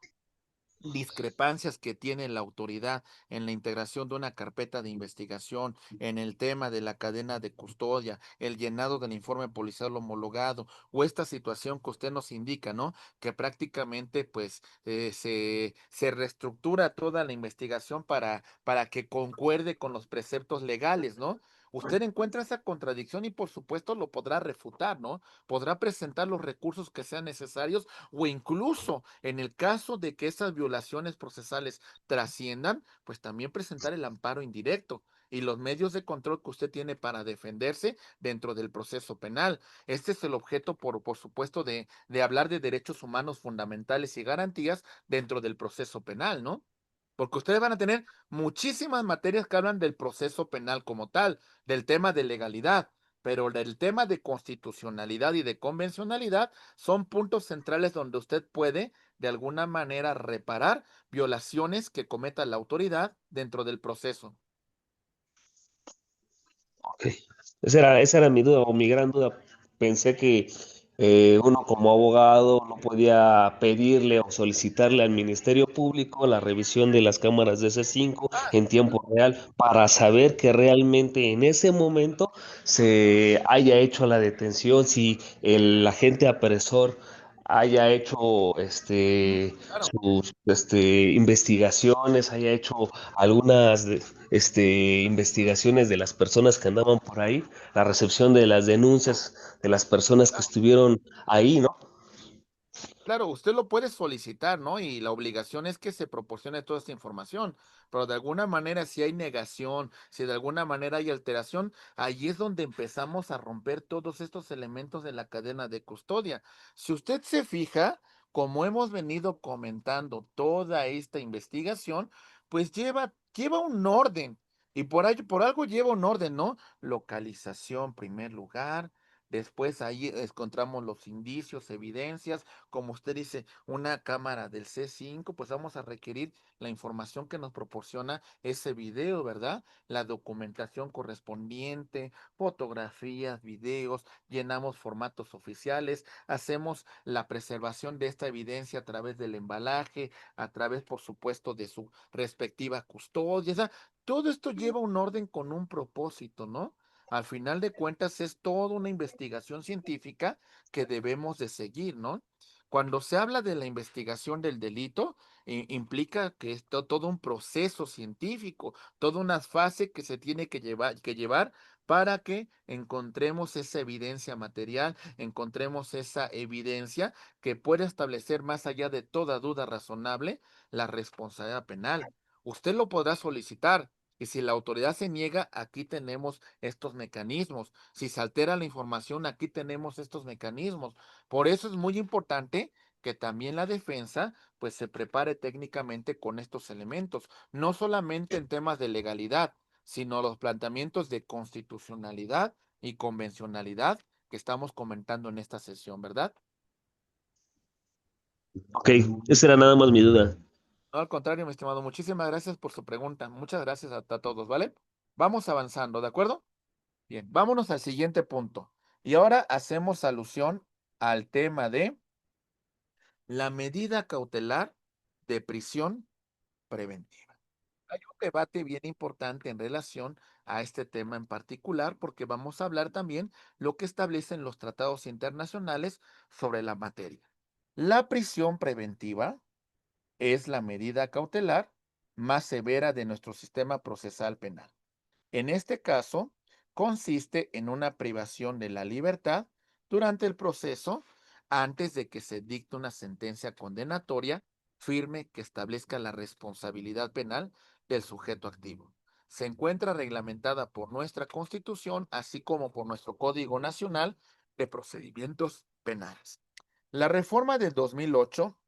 discrepancias que tiene la autoridad en la integración de una carpeta de investigación, en el tema de la cadena de custodia, el llenado del informe policial homologado, o esta situación que usted nos indica, ¿no? Que prácticamente pues se reestructura toda la investigación para que concuerde con los preceptos legales, ¿no? Usted encuentra esa contradicción y por supuesto lo podrá refutar, ¿no? Podrá presentar los recursos que sean necesarios o incluso en el caso de que esas violaciones procesales trasciendan, pues también presentar el amparo indirecto y los medios de control que usted tiene para defenderse dentro del proceso penal. Este es el objeto, por supuesto, de hablar de derechos humanos fundamentales y garantías dentro del proceso penal, ¿no? Porque ustedes van a tener muchísimas materias que hablan del proceso penal como tal, del tema de legalidad, pero del tema de constitucionalidad y de convencionalidad son puntos centrales donde usted puede, de alguna manera, reparar violaciones que cometa la autoridad dentro del proceso. Ok. Esa era mi duda o mi gran duda. Pensé que uno como abogado no podía pedirle o solicitarle al Ministerio Público la revisión de las cámaras de C5 Ah, en tiempo real para saber que realmente en ese momento se haya hecho la detención, si el agente apresor haya hecho claro. sus investigaciones, haya hecho algunas investigaciones de las personas que andaban por ahí, la recepción de las denuncias de las personas que estuvieron ahí, ¿no? Claro, usted lo puede solicitar, ¿no? Y la obligación es que se proporcione toda esta información, pero de alguna manera si hay negación, si de alguna manera hay alteración, ahí es donde empezamos a romper todos estos elementos de la cadena de custodia. Si usted se fija, como hemos venido comentando toda esta investigación, pues lleva un orden, y por algo lleva un orden, ¿no? Localización, primer lugar. Después ahí encontramos los indicios, evidencias, como usted dice, una cámara del C5, pues vamos a requerir la información que nos proporciona ese video, ¿verdad? La documentación correspondiente, fotografías, videos, llenamos formatos oficiales, hacemos la preservación de esta evidencia a través del embalaje, a través, por supuesto, de su respectiva custodia. O sea, todo esto lleva un orden con un propósito, ¿no? Al final de cuentas es toda una investigación científica que debemos de seguir, ¿no? Cuando se habla de la investigación del delito, implica que es todo un proceso científico, toda una fase que se tiene que llevar para que encontremos esa evidencia material, encontremos esa evidencia que pueda establecer más allá de toda duda razonable la responsabilidad penal. Usted lo podrá solicitar, Y si la autoridad se niega, aquí tenemos estos mecanismos. Si se altera la información, aquí tenemos estos mecanismos. Por eso es muy importante que también la defensa pues se prepare técnicamente con estos elementos, no solamente en temas de legalidad, sino los planteamientos de constitucionalidad y convencionalidad que estamos comentando en esta sesión, ¿verdad? Ok, esa era nada más mi duda. No, al contrario, mi estimado, muchísimas gracias por su pregunta. Muchas gracias a todos, ¿vale? Vamos avanzando, ¿de acuerdo? Bien, vámonos al siguiente punto. Y ahora hacemos alusión al tema de la medida cautelar de prisión preventiva. Hay un debate bien importante en relación a este tema en particular porque vamos a hablar también lo que establecen los tratados internacionales sobre la materia. La prisión preventiva es la medida cautelar más severa de nuestro sistema procesal penal. En este caso, consiste en una privación de la libertad durante el proceso antes de que se dicte una sentencia condenatoria firme que establezca la responsabilidad penal del sujeto activo. Se encuentra reglamentada por nuestra Constitución, así como por nuestro Código Nacional de Procedimientos Penales. La reforma de 2008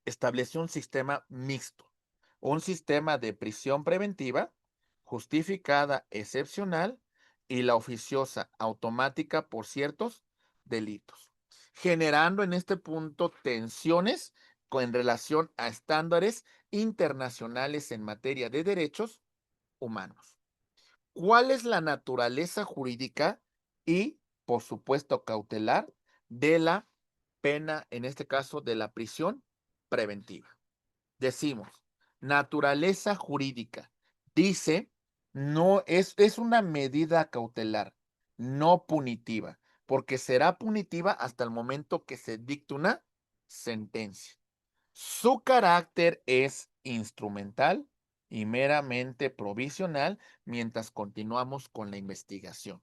estableció un sistema mixto, un sistema de prisión preventiva, justificada excepcional y la oficiosa automática por ciertos delitos, generando en este punto tensiones en relación a estándares internacionales en materia de derechos humanos. ¿Cuál es la naturaleza jurídica y, por supuesto, cautelar de la pena, en este caso, de la prisión preventiva? Decimos, naturaleza jurídica. Dice, no es una medida cautelar, no punitiva, porque será punitiva hasta el momento que se dicte una sentencia. Su carácter es instrumental y meramente provisional mientras continuamos con la investigación.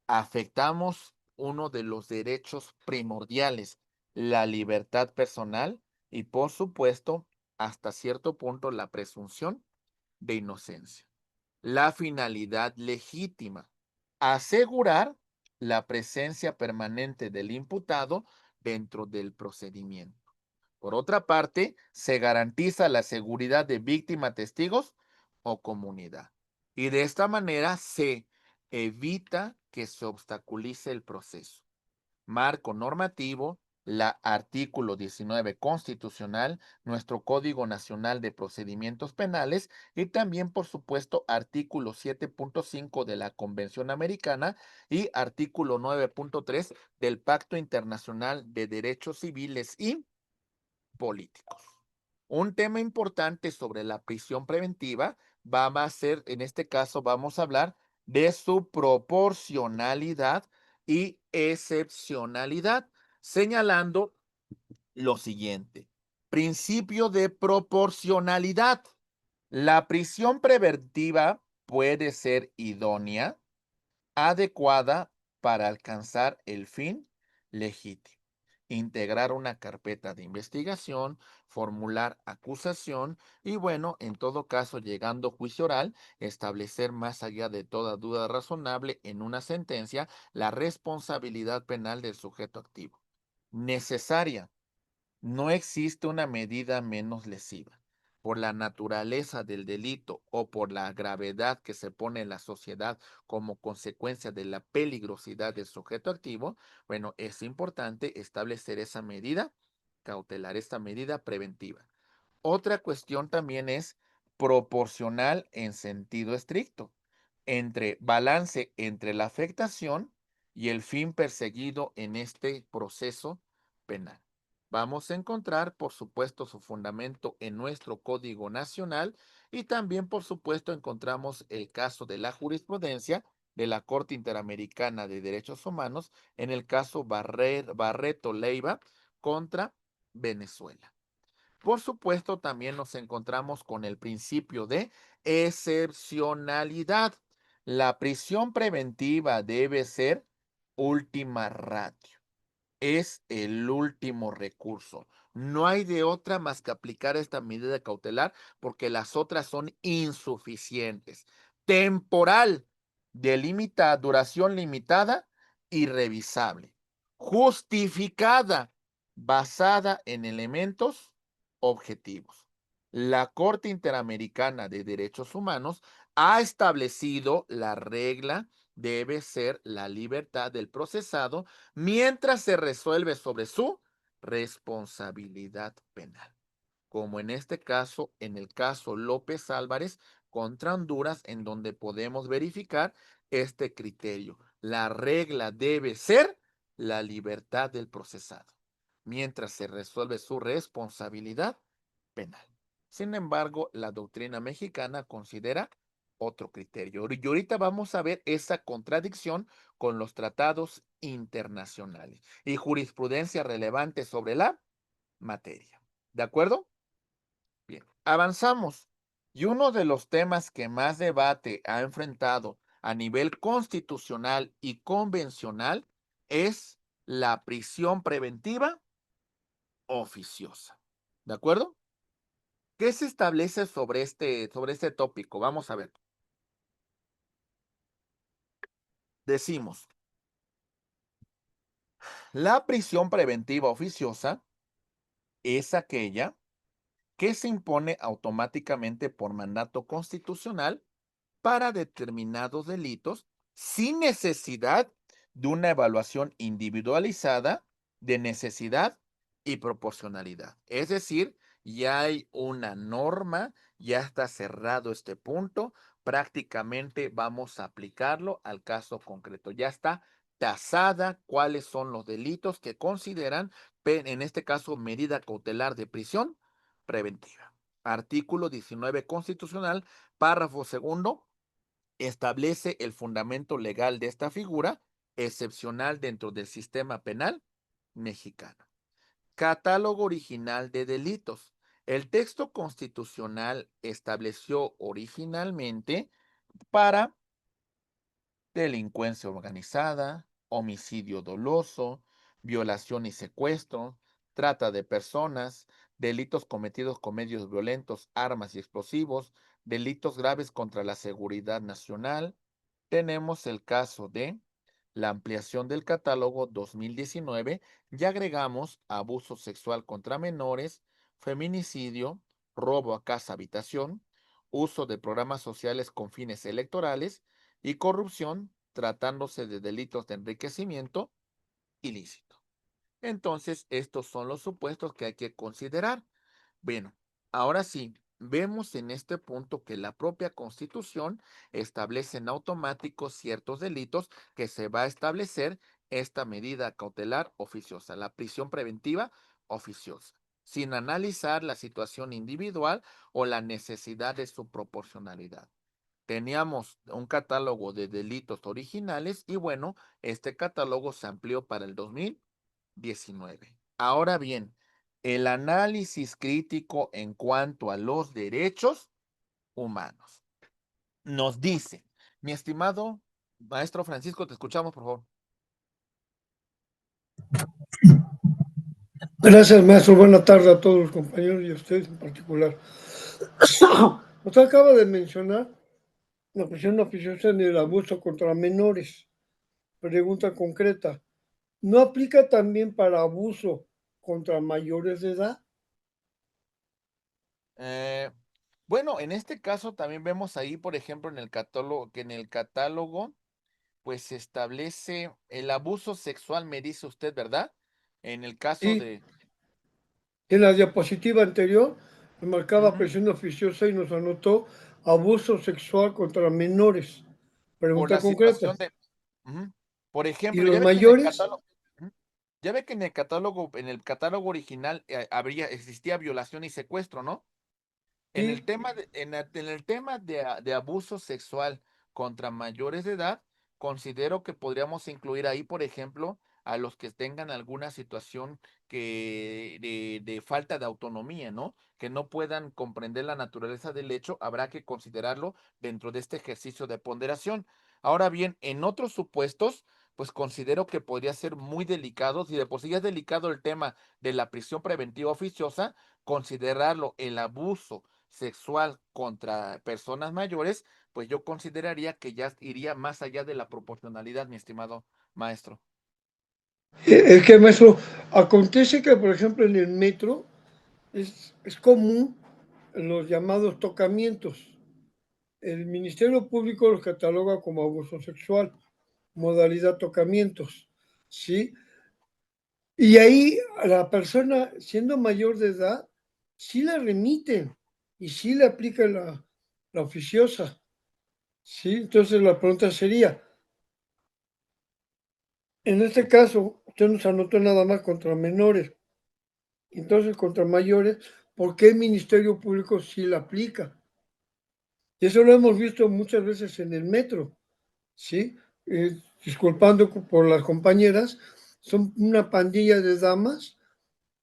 Afectamos uno de los derechos primordiales, la libertad personal y, por supuesto, hasta cierto punto, la presunción de inocencia. La finalidad legítima, asegurar la presencia permanente del imputado dentro del procedimiento. Por otra parte, se garantiza la seguridad de víctima, testigos o comunidad. Y de esta manera se evita que se obstaculice el proceso. Marco normativo, la artículo 19 constitucional, nuestro Código Nacional de Procedimientos Penales y también, por supuesto, artículo 7.5 de la Convención Americana y artículo 9.3 del Pacto Internacional de Derechos Civiles y Políticos. Un tema importante sobre la prisión preventiva va a ser, en este caso, vamos a hablar de su proporcionalidad y excepcionalidad, señalando lo siguiente. Principio de proporcionalidad. La prisión preventiva puede ser idónea, adecuada para alcanzar el fin legítimo. Integrar una carpeta de investigación, formular acusación y, bueno, en todo caso, llegando a juicio oral, establecer más allá de toda duda razonable en una sentencia la responsabilidad penal del sujeto activo. Necesaria. No existe una medida menos lesiva. Por la naturaleza del delito o por la gravedad que se pone en la sociedad como consecuencia de la peligrosidad del sujeto activo, bueno, es importante establecer esa medida cautelar, esta medida preventiva. Otra cuestión también es proporcional en sentido estricto, entre balance entre la afectación y el fin perseguido en este proceso penal. Vamos a encontrar, por supuesto, su fundamento en nuestro Código Nacional y también, por supuesto, encontramos el caso de la jurisprudencia de la Corte Interamericana de Derechos Humanos en el caso Barreto Leiva contra Venezuela. Por supuesto, también nos encontramos con el principio de excepcionalidad. La prisión preventiva debe ser última ratio. es el último recurso. No hay de otra más que aplicar esta medida cautelar porque las otras son insuficientes. Temporal, duración limitada y revisable. Justificada, basada en elementos objetivos. La Corte Interamericana de Derechos Humanos ha establecido la regla debe ser la libertad del procesado mientras se resuelve sobre su responsabilidad penal, como en este caso, en el caso López Álvarez contra Honduras, en donde podemos verificar este criterio. La regla debe ser la libertad del procesado, mientras se resuelve su responsabilidad penal. Sin embargo, la doctrina mexicana considera otro criterio. Y ahorita vamos a ver esa contradicción con los tratados internacionales y jurisprudencia relevante sobre la materia. ¿De acuerdo? Bien, avanzamos. Y uno de los temas que más debate ha enfrentado a nivel constitucional y convencional es la prisión preventiva oficiosa. ¿De acuerdo? ¿Qué se establece sobre este tópico? Vamos a ver. Decimos, la prisión preventiva oficiosa es aquella que se impone automáticamente por mandato constitucional para determinados delitos sin necesidad de una evaluación individualizada de necesidad y proporcionalidad. Es decir, ya hay una norma, ya está cerrado este punto, prácticamente vamos a aplicarlo al caso concreto. Ya está tasada cuáles son los delitos que consideran, en este caso, medida cautelar de prisión preventiva. Artículo 19 constitucional, párrafo segundo, establece el fundamento legal de esta figura excepcional dentro del sistema penal mexicano. Catálogo original de delitos. El texto constitucional estableció originalmente para delincuencia organizada, homicidio doloso, violación y secuestro, trata de personas, delitos cometidos con medios violentos, armas y explosivos, delitos graves contra la seguridad nacional. Tenemos el caso de la ampliación del catálogo 2019 y agregamos abuso sexual contra menores, feminicidio, robo a casa habitación, uso de programas sociales con fines electorales y corrupción, tratándose de delitos de enriquecimiento ilícito. Entonces, estos son los supuestos que hay que considerar. Bueno, ahora sí, vemos en este punto que la propia Constitución establece en automático ciertos delitos que se va a establecer esta medida cautelar oficiosa, la prisión preventiva oficiosa, sin analizar la situación individual o la necesidad de su proporcionalidad. Teníamos un catálogo de delitos originales y bueno, este catálogo se amplió para el 2019. Ahora bien, el análisis crítico en cuanto a los derechos humanos nos dice, mi estimado maestro Francisco, te escuchamos, por favor. Gracias, maestro. Buena tarde a todos los compañeros y a ustedes en particular. Usted acaba de mencionar la prisión oficiosa en el abuso contra menores. Pregunta concreta. ¿No aplica también para abuso contra mayores de edad? Eh, bueno, en este caso también vemos ahí, por ejemplo, en el catálogo, que en el catálogo, pues se establece el abuso sexual, me dice usted, ¿verdad? En el caso Sí, de... en la diapositiva anterior marcaba Ujú. prisión oficiosa y nos anotó abuso sexual contra menores. Por Pregunta la concreta. situación de... Ujú. Por ¿Y ejemplo, los ya ve que en el mayores? catálogo... Ujú. Ya ve que en el catálogo original existía violación y secuestro, ¿no? En el Sí, tema de abuso sexual contra mayores de edad, considero que podríamos incluir ahí, por ejemplo, a los que tengan alguna situación de falta de autonomía, ¿no? Que no puedan comprender la naturaleza del hecho, habrá que considerarlo dentro de este ejercicio de ponderación. Ahora bien, en otros supuestos, pues considero que podría ser muy delicado. Si de por sí ya es delicado el tema de la prisión preventiva oficiosa, considerarlo el abuso sexual contra personas mayores, pues yo consideraría que ya iría más allá de la proporcionalidad, mi estimado maestro. Es que, maestro, acontece que, por ejemplo, en el metro es común los llamados tocamientos. El Ministerio Público los cataloga como abuso sexual, modalidad tocamientos, ¿sí? Y ahí a la persona, siendo mayor de edad, sí la remiten y sí le aplican la oficiosa, ¿sí? Entonces la pregunta sería, en este caso, usted nos anotó nada más contra menores, entonces contra mayores, ¿por qué el Ministerio Público sí la aplica? Y eso lo hemos visto muchas veces en el metro, ¿sí? Disculpando por las compañeras, son una pandilla de damas,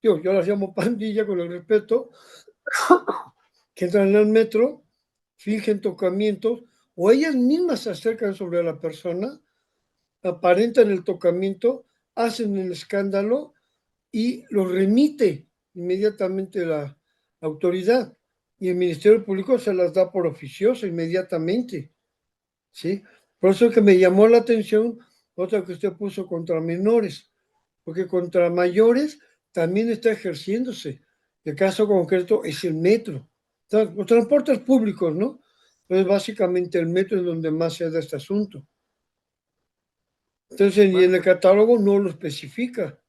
yo las llamo pandilla con el respeto, que entran al metro, fingen tocamientos, o ellas mismas se acercan sobre la persona, aparentan el tocamiento, hacen el escándalo y lo remite inmediatamente la autoridad. Y el Ministerio Público se las da por oficioso inmediatamente, ¿sí? Por eso es que me llamó la atención otra que usted puso contra menores, porque contra mayores también está ejerciéndose. El caso concreto es el metro. Los transportes públicos, ¿no? Entonces, básicamente el metro es donde más se da este asunto. Entonces, y Bueno, en el catálogo no lo especifica.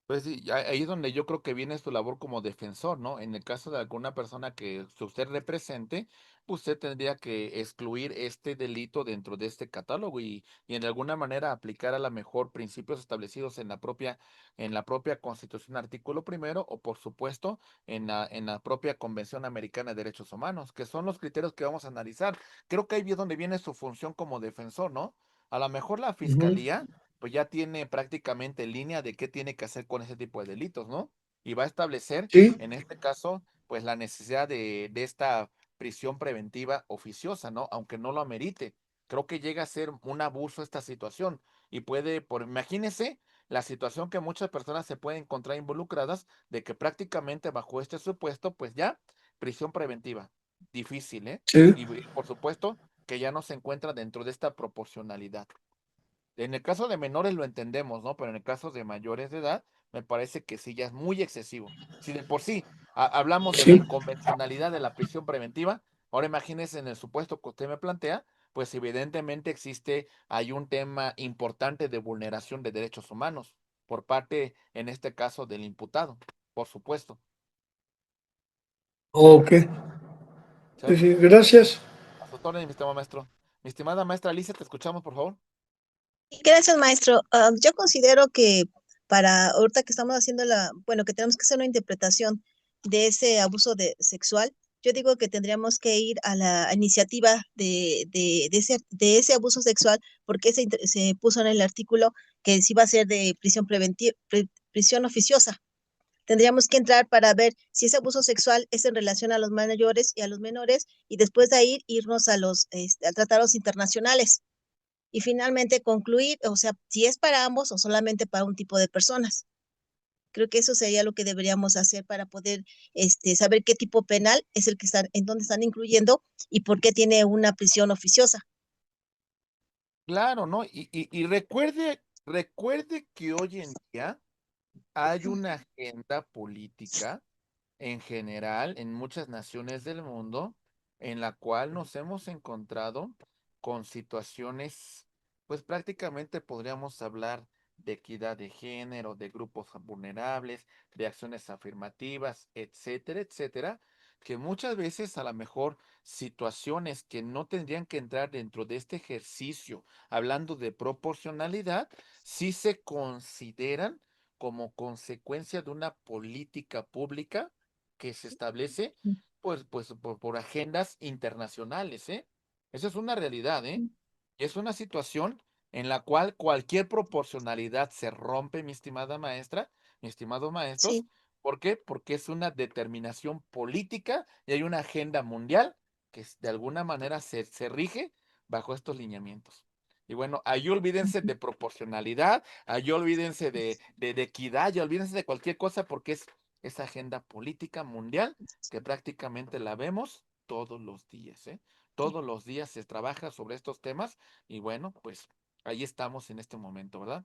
pues sí, ahí es donde yo creo que viene su labor como defensor, ¿no? En el caso de alguna persona que usted represente, usted tendría que excluir este delito dentro de este catálogo y en alguna manera aplicar a la mejor principios establecidos en la propia Constitución, artículo primero, o por supuesto en la propia Convención Americana de Derechos Humanos, que son los criterios que vamos a analizar. Creo que ahí es donde viene su función como defensor, ¿no? A lo mejor la Ujú. fiscalía pues ya tiene prácticamente línea de qué tiene que hacer con ese tipo de delitos, ¿no? Y va a establecer, Sí, en este caso, pues la necesidad de esta prisión preventiva oficiosa, ¿no? Aunque no lo amerite. Creo que llega a ser un abuso esta situación y imagínese la situación que muchas personas se pueden encontrar involucradas de que prácticamente bajo este supuesto, pues ya, prisión preventiva. Difícil, ¿eh? sí, Y por supuesto que ya no se encuentra dentro de esta proporcionalidad. En el caso de menores lo entendemos, ¿no? Pero en el caso de mayores de edad, me parece que sí, ya es muy excesivo. Si de por sí hablamos de la sí. inconvencionalidad de la prisión preventiva, ahora imagínense en el supuesto que usted me plantea, pues evidentemente hay un tema importante de vulneración de derechos humanos por parte, en este caso, del imputado, por supuesto. Ok. ¿Sí? Sí, sí, gracias. A sus órdenes, mi estimado maestro. Mi estimada maestra Alicia, te escuchamos, por favor. Gracias, maestro. Yo considero que para ahorita que estamos haciendo bueno, que tenemos que hacer una interpretación de ese sexual, yo digo que tendríamos que ir a la iniciativa de ese abuso sexual, porque se puso en el artículo que sí va a ser de prisión preventiva, prisión oficiosa. Tendríamos que entrar para ver si ese abuso sexual es en relación a los mayores y a los menores, y después de ahí irnos a tratados internacionales y finalmente concluir, o sea, si es para ambos o solamente para un tipo de personas. Creo que eso sería lo que deberíamos hacer para poder saber qué tipo penal es el que están, en dónde están incluyendo y por qué tiene una prisión oficiosa. Claro, ¿no? Y recuerde que hoy en día hay una agenda política en general en muchas naciones del mundo en la cual nos hemos encontrado con situaciones, pues prácticamente podríamos hablar de equidad de género, de grupos vulnerables, de acciones afirmativas, etcétera, etcétera, que muchas veces a lo mejor situaciones que no tendrían que entrar dentro de este ejercicio, hablando de proporcionalidad, sí se consideran como consecuencia de una política pública que se establece pues por agendas internacionales, ¿eh? Esa es una realidad, ¿eh? Y es una situación en la cual cualquier proporcionalidad se rompe, mi estimada maestra, mi estimados maestros. Sí, ¿Por qué? Porque es una determinación política y hay una agenda mundial que de alguna manera se rige bajo estos lineamientos. Y bueno, ahí olvídense de proporcionalidad, ahí olvídense de equidad, y olvídense de cualquier cosa porque es esa agenda política mundial que prácticamente la vemos todos los días, ¿eh? Todos los días se trabaja sobre estos temas y bueno, pues ahí estamos en este momento, ¿verdad?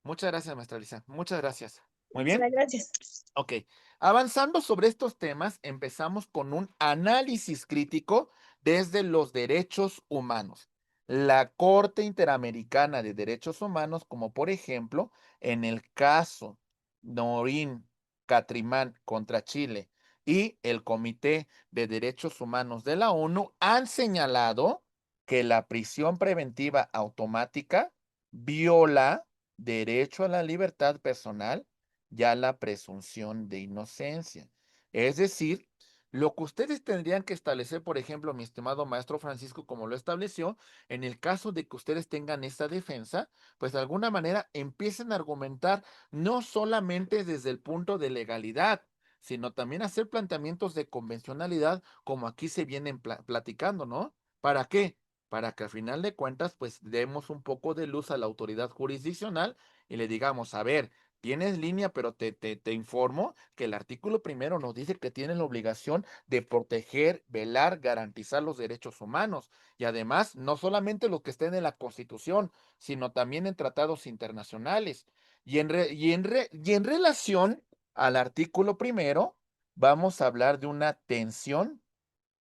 Muchas gracias, maestra Lisa. Muchas gracias. Muy bien. Muchas gracias. Ok, avanzando sobre estos temas, empezamos con un análisis crítico desde los derechos humanos. La Corte Interamericana de Derechos Humanos, como por ejemplo, en el caso Norín Catrimán contra Chile y el Comité de Derechos Humanos de la ONU, han señalado que la prisión preventiva automática viola derecho a la libertad personal ya la presunción de inocencia. Es decir, lo que ustedes tendrían que establecer, por ejemplo, mi estimado maestro Francisco, como lo estableció, en el caso de que ustedes tengan esta defensa, pues de alguna manera empiecen a argumentar no solamente desde el punto de legalidad, sino también hacer planteamientos de convencionalidad, como aquí se vienen platicando, ¿no? ¿Para qué? Para que al final de cuentas, pues demos un poco de luz a la autoridad jurisdiccional y le digamos, a ver, tienes línea, pero te informo que el artículo primero nos dice que tienes la obligación de proteger, velar, garantizar los derechos humanos. Y además, no solamente los que estén en la Constitución, sino también en tratados internacionales. Y en relación al artículo primero, vamos a hablar de una tensión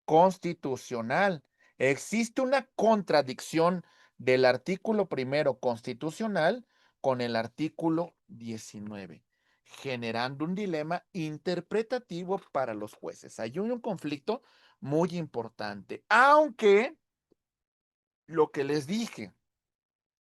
constitucional. Existe una contradicción del artículo primero constitucional con el artículo 19, generando un dilema interpretativo para los jueces. Hay un conflicto muy importante, aunque lo que les dije,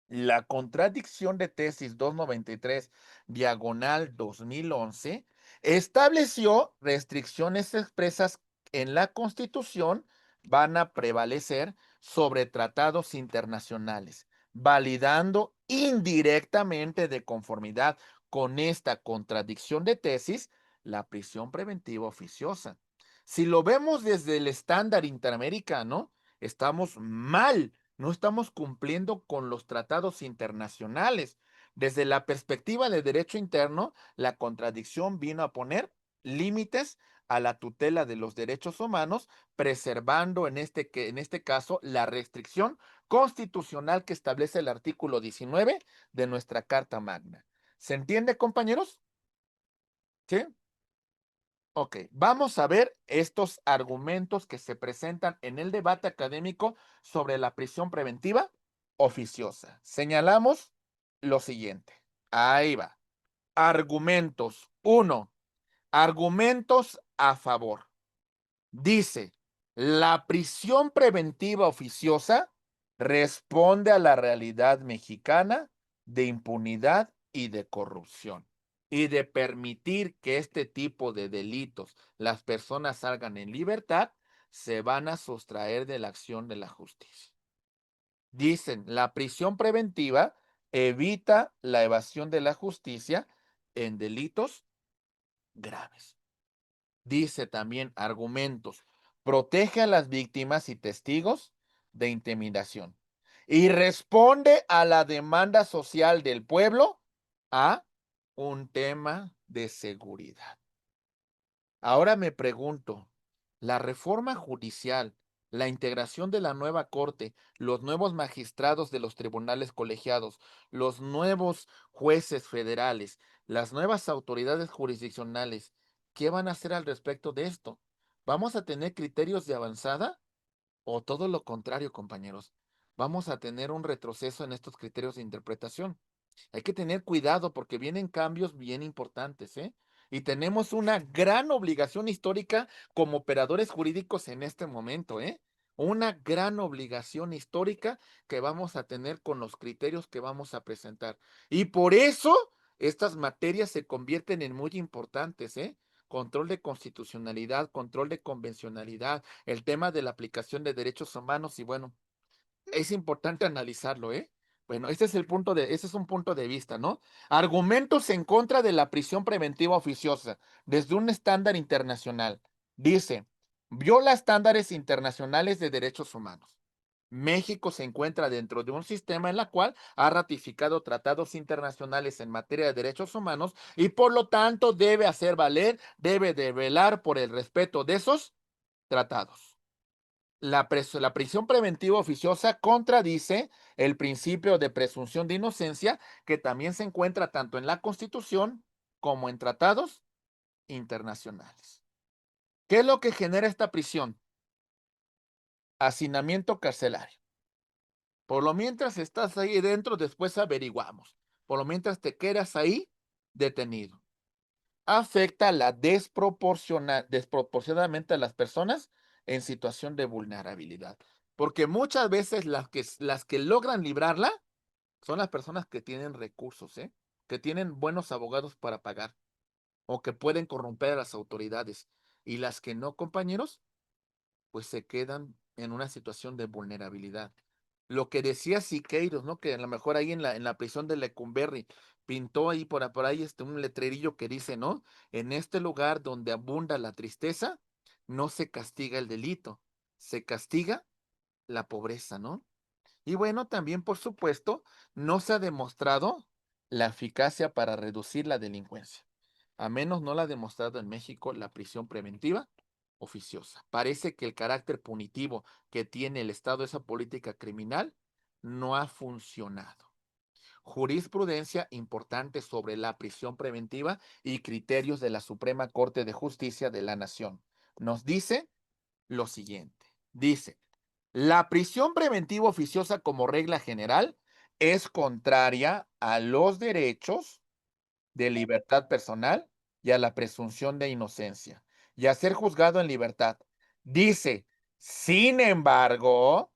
la contradicción de tesis 293, diagonal 2011, estableció restricciones expresas en la Constitución van a prevalecer sobre tratados internacionales, validando indirectamente de conformidad con esta contradicción de tesis la prisión preventiva oficiosa. Si lo vemos desde el estándar interamericano, estamos mal, no estamos cumpliendo con los tratados internacionales. Desde la perspectiva de derecho interno, la contradicción vino a poner límites a la tutela de los derechos humanos, preservando en este caso la restricción constitucional que establece el artículo 19 de nuestra Carta Magna. ¿Se entiende, compañeros? ¿Sí? Ok, vamos a ver estos argumentos que se presentan en el debate académico sobre la prisión preventiva oficiosa. Señalamos lo siguiente. Ahí va. Argumentos. 1. Argumentos a favor. Dice, la prisión preventiva oficiosa responde a la realidad mexicana de impunidad y de corrupción y de permitir que este tipo de delitos, las personas salgan en libertad, se van a sustraer de la acción de la justicia. Dicen, la prisión preventiva evita la evasión de la justicia en delitos graves. Dice también argumentos, protege a las víctimas y testigos de intimidación y responde a la demanda social del pueblo a un tema de seguridad. Ahora me pregunto, la reforma judicial, la integración de la nueva corte, los nuevos magistrados de los tribunales colegiados, los nuevos jueces federales, las nuevas autoridades jurisdiccionales, ¿qué van a hacer al respecto de esto? ¿Vamos a tener criterios de avanzada o todo lo contrario, compañeros? Vamos a tener un retroceso en estos criterios de interpretación. Hay que tener cuidado porque vienen cambios bien importantes, ¿eh? Y tenemos una gran obligación histórica como operadores jurídicos en este momento, ¿eh? Una gran obligación histórica que vamos a tener con los criterios que vamos a presentar. Y por eso estas materias se convierten en muy importantes, ¿eh? Control de constitucionalidad, control de convencionalidad, el tema de la aplicación de derechos humanos y bueno, es importante analizarlo, ¿eh? Bueno, ese es un punto de vista, ¿no? Argumentos en contra de la prisión preventiva oficiosa desde un estándar internacional. Dice, viola estándares internacionales de derechos humanos. México se encuentra dentro de un sistema en la cual ha ratificado tratados internacionales en materia de derechos humanos y por lo tanto debe hacer valer, debe de velar por el respeto de esos tratados. La prisión preventiva oficiosa contradice el principio de presunción de inocencia que también se encuentra tanto en la Constitución como en tratados internacionales. ¿Qué es lo que genera esta prisión? Hacinamiento carcelario. Por lo mientras estás ahí dentro, después averiguamos. Por lo mientras te quedas ahí detenido. Afecta desproporcionadamente a las personas en situación de vulnerabilidad. Porque muchas veces las que logran librarla son las personas que tienen recursos, ¿eh? Que tienen buenos abogados para pagar o que pueden corromper a las autoridades. Y las que no, compañeros, pues se quedan en una situación de vulnerabilidad. Lo que decía Siqueiros, ¿no? Que a lo mejor ahí en la prisión de Lecumberri pintó ahí por ahí un letrerillo que dice, ¿no? En este lugar donde abunda la tristeza, no se castiga el delito, se castiga la pobreza, ¿no? Y bueno, también, por supuesto, no se ha demostrado la eficacia para reducir la delincuencia. A menos no la ha demostrado en México la prisión preventiva oficiosa. Parece que el carácter punitivo que tiene el Estado, esa política criminal, no ha funcionado. Jurisprudencia importante sobre la prisión preventiva y criterios de la Suprema Corte de Justicia de la Nación. Nos dice lo siguiente. Dice, la prisión preventiva oficiosa como regla general es contraria a los derechos de libertad personal y a la presunción de inocencia y a ser juzgado en libertad. Dice, sin embargo,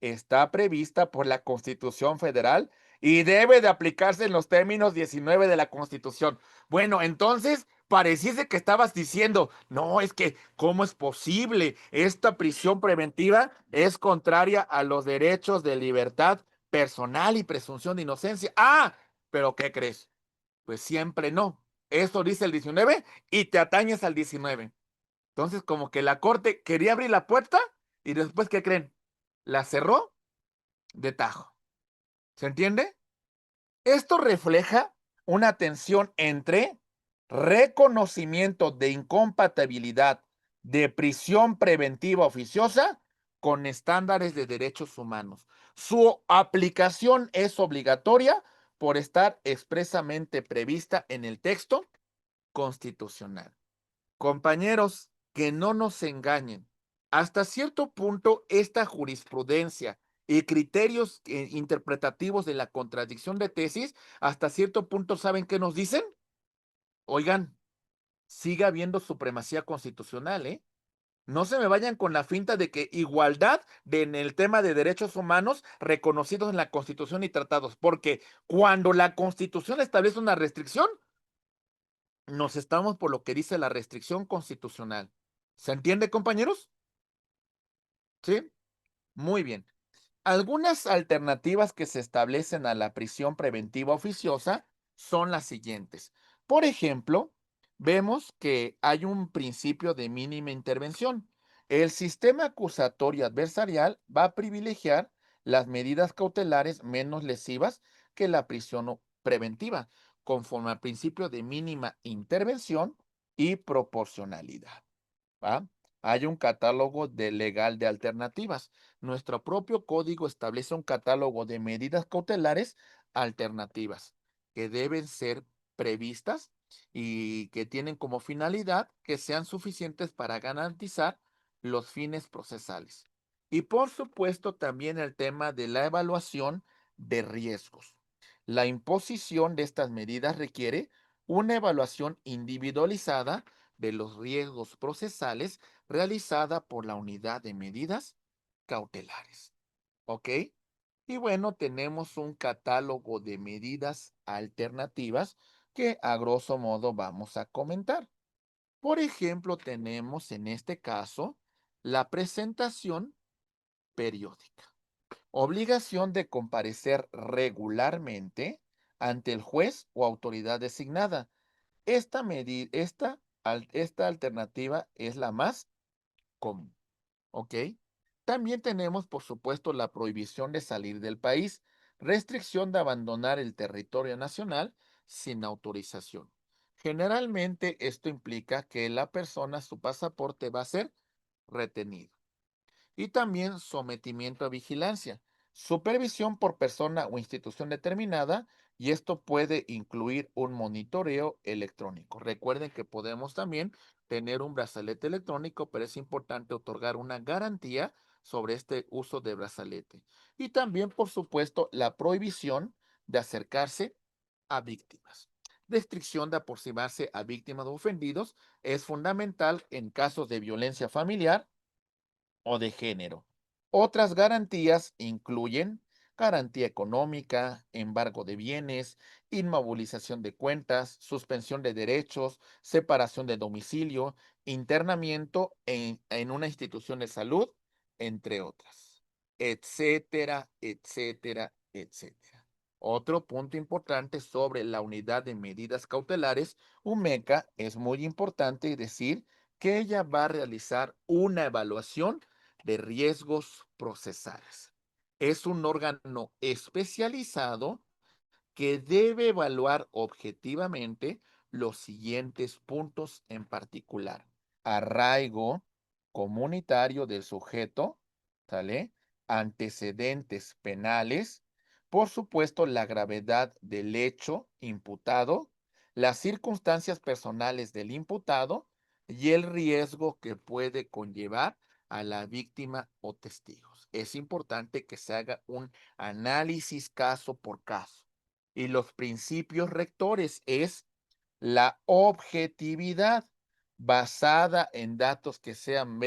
está prevista por la Constitución Federal y debe de aplicarse en los términos 19 de la Constitución. Bueno, entonces pareciese que estabas diciendo, no, es que, ¿cómo es posible? Esta prisión preventiva es contraria a los derechos de libertad personal y presunción de inocencia. Ah, pero ¿qué crees? Pues siempre no. Eso dice el 19 y te atañes al 19. Entonces, como que la Corte quería abrir la puerta y después, ¿qué creen? La cerró de tajo. ¿Se entiende? Esto refleja una tensión entre reconocimiento de incompatibilidad de prisión preventiva oficiosa con estándares de derechos humanos. Su aplicación es obligatoria por estar expresamente prevista en el texto constitucional. Compañeros, que no nos engañen. Hasta cierto punto, esta jurisprudencia y criterios interpretativos de la contradicción de tesis, hasta cierto punto, ¿saben qué nos dicen? Oigan, sigue habiendo supremacía constitucional, ¿eh? No se me vayan con la finta de que igualdad en el tema de derechos humanos reconocidos en la Constitución y tratados, porque cuando la Constitución establece una restricción, nos estamos por lo que dice la restricción constitucional. ¿Se entiende, compañeros? ¿Sí? Muy bien. Algunas alternativas que se establecen a la prisión preventiva oficiosa son las siguientes. Por ejemplo, vemos que hay un principio de mínima intervención. El sistema acusatorio adversarial va a privilegiar las medidas cautelares menos lesivas que la prisión preventiva, conforme al principio de mínima intervención y proporcionalidad. ¿Va? Hay un catálogo legal de alternativas. Nuestro propio código establece un catálogo de medidas cautelares alternativas que deben ser previstas y que tienen como finalidad que sean suficientes para garantizar los fines procesales. Y por supuesto también el tema de la evaluación de riesgos. La imposición de estas medidas requiere una evaluación individualizada de los riesgos procesales realizada por la unidad de medidas cautelares. ¿Ok? Y bueno, tenemos un catálogo de medidas alternativas que a grosso modo vamos a comentar. Por ejemplo, tenemos en este caso la presentación periódica. Obligación de comparecer regularmente ante el juez o autoridad designada. Esta alternativa es la más común, ¿ok? También tenemos, por supuesto, la prohibición de salir del país, restricción de abandonar el territorio nacional sin autorización. Generalmente esto implica que la persona, su pasaporte va a ser retenido. Y también sometimiento a vigilancia, supervisión por persona o institución determinada, y esto puede incluir un monitoreo electrónico. Recuerden que podemos también tener un brazalete electrónico, pero es importante otorgar una garantía sobre este uso de brazalete. Y también, por supuesto, la prohibición de acercarse a víctimas. Restricción de aproximarse a víctimas o ofendidos es fundamental en casos de violencia familiar o de género. Otras garantías incluyen garantía económica, embargo de bienes, inmovilización de cuentas, suspensión de derechos, separación de domicilio, internamiento en una institución de salud, entre otras, etcétera, etcétera, etcétera. Otro punto importante sobre la unidad de medidas cautelares, UMECA, es muy importante decir que ella va a realizar una evaluación de riesgos procesales. Es un órgano especializado que debe evaluar objetivamente los siguientes puntos en particular: arraigo comunitario del sujeto, ¿sale? Antecedentes penales, por supuesto, la gravedad del hecho imputado, las circunstancias personales del imputado y el riesgo que puede conllevar a la víctima o testigos. Es importante que se haga un análisis caso por caso. Y los principios rectores es la objetividad basada en datos que sean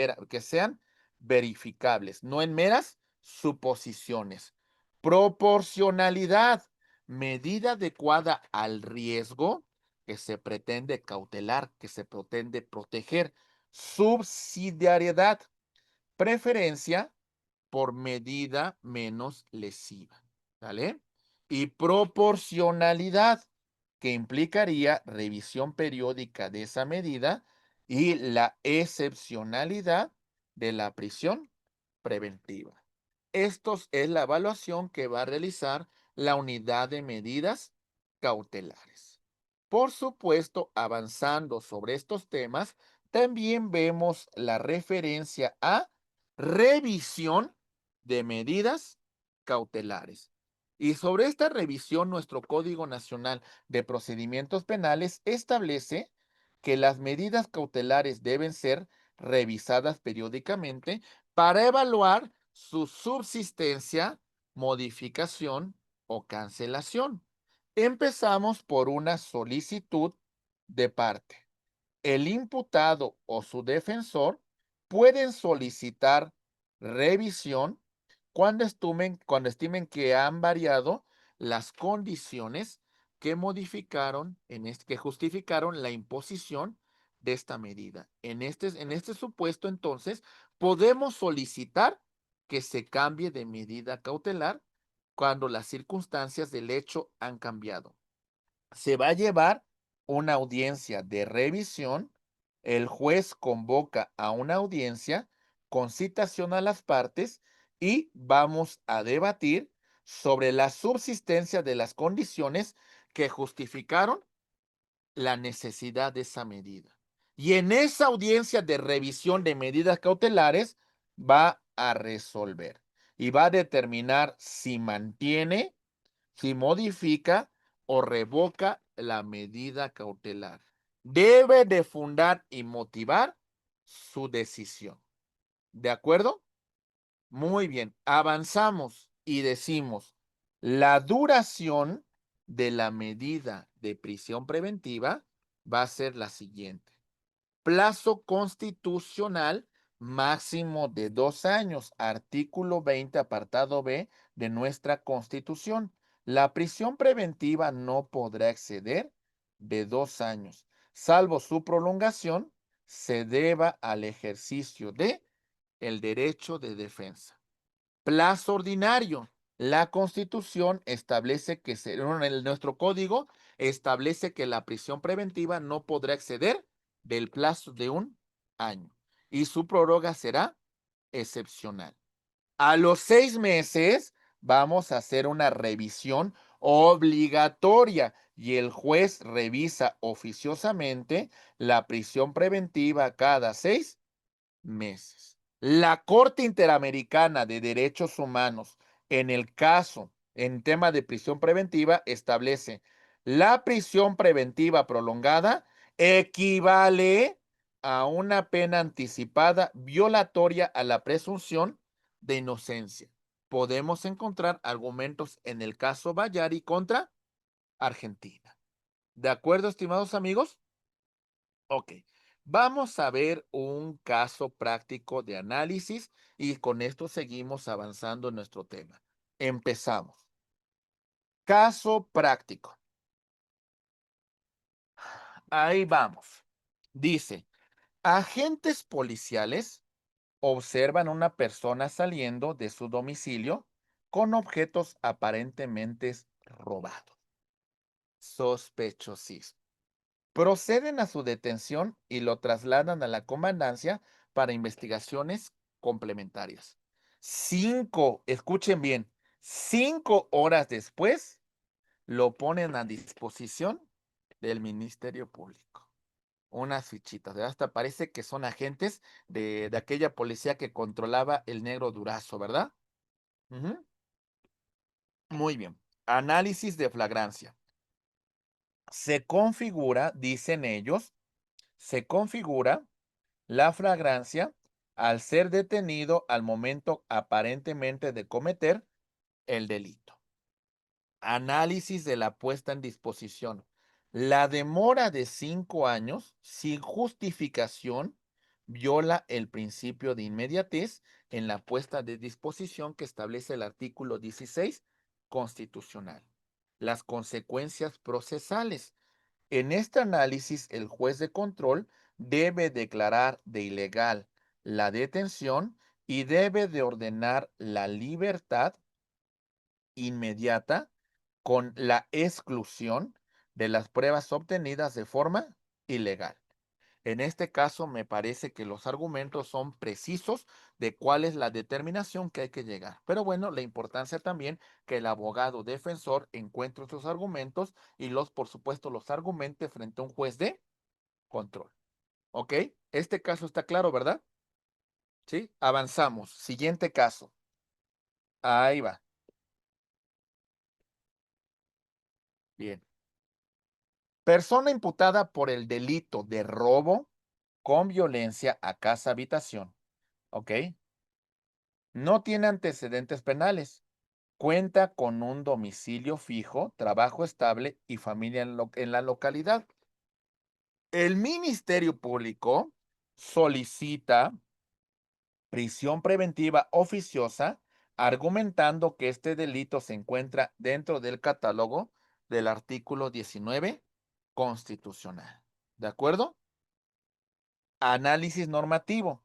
verificables, no en meras suposiciones. Proporcionalidad, medida adecuada al riesgo que se pretende cautelar, que se pretende proteger. Subsidiariedad, preferencia por medida menos lesiva, ¿vale? Y proporcionalidad, que implicaría revisión periódica de esa medida, y la excepcionalidad de la prisión preventiva. Esto es la evaluación que va a realizar la unidad de medidas cautelares. Por supuesto, avanzando sobre estos temas, también vemos la referencia a revisión de medidas cautelares. Y sobre esta revisión, nuestro Código Nacional de Procedimientos Penales establece que las medidas cautelares deben ser revisadas periódicamente para evaluar su subsistencia, modificación o cancelación. Empezamos por una solicitud de parte. El imputado o su defensor pueden solicitar revisión cuando estimen que han variado las condiciones que modificaron, que justificaron la imposición de esta medida. En este supuesto, entonces, podemos solicitar que se cambie de medida cautelar cuando las circunstancias del hecho han cambiado. Se va a llevar una audiencia de revisión. El juez convoca a una audiencia con citación a las partes y vamos a debatir sobre la subsistencia de las condiciones que justificaron la necesidad de esa medida. Y en esa audiencia de revisión de medidas cautelares va a resolver y va a determinar si mantiene, si modifica o revoca la medida cautelar. Debe de fundar y motivar su decisión. ¿De acuerdo? Muy bien, avanzamos y decimos, la duración de la medida de prisión preventiva va a ser la siguiente: plazo constitucional máximo de 2 años, artículo 20, apartado B de nuestra Constitución. La prisión preventiva no podrá exceder de 2 años, salvo su prolongación se deba al ejercicio de el derecho de defensa. Plazo ordinario. La Constitución establece que, nuestro código establece que la prisión preventiva no podrá exceder del plazo de 1 año y su prórroga será excepcional. A los 6 meses vamos a hacer una revisión obligatoria y el juez revisa oficiosamente la prisión preventiva cada 6 meses. La Corte Interamericana de Derechos Humanos, en el caso, en tema de prisión preventiva, establece la prisión preventiva prolongada equivale a una pena anticipada violatoria a la presunción de inocencia. Podemos encontrar argumentos en el caso Bayari contra Argentina. ¿De acuerdo, estimados amigos? Ok. Vamos a ver un caso práctico de análisis y con esto seguimos avanzando en nuestro tema. Empezamos. Caso práctico. Ahí vamos. Dice, agentes policiales observan una persona saliendo de su domicilio con objetos aparentemente robados. Sospechosísimo. Proceden a su detención y lo trasladan a la comandancia para investigaciones complementarias. Escuchen bien, 5 horas después lo ponen a disposición del Ministerio Público. Unas fichitas, ¿verdad? Hasta parece que son agentes de aquella policía que controlaba el Negro Durazo, ¿verdad? Ujú. Muy bien. Análisis de flagrancia. Se configura, dicen ellos, se configura la flagrancia al ser detenido al momento aparentemente de cometer el delito. Análisis de la puesta en disposición. La demora de 5 años sin justificación viola el principio de inmediatez en la puesta de disposición que establece el artículo 16 constitucional. Las consecuencias procesales. En este análisis, el juez de control debe declarar de ilegal la detención y debe de ordenar la libertad inmediata con la exclusión de las pruebas obtenidas de forma ilegal. En este caso, me parece que los argumentos son precisos de cuál es la determinación que hay que llegar. Pero bueno, la importancia también que el abogado defensor encuentre sus argumentos y por supuesto, los argumente frente a un juez de control. ¿Ok? Este caso está claro, ¿verdad? Sí. Avanzamos. Siguiente caso. Ahí va. Bien. Persona imputada por el delito de robo con violencia a casa habitación. ¿Ok? No tiene antecedentes penales. Cuenta con un domicilio fijo, trabajo estable y familia en la localidad. El Ministerio Público solicita prisión preventiva oficiosa, argumentando que este delito se encuentra dentro del catálogo del artículo 19 constitucional. ¿De acuerdo? Análisis normativo.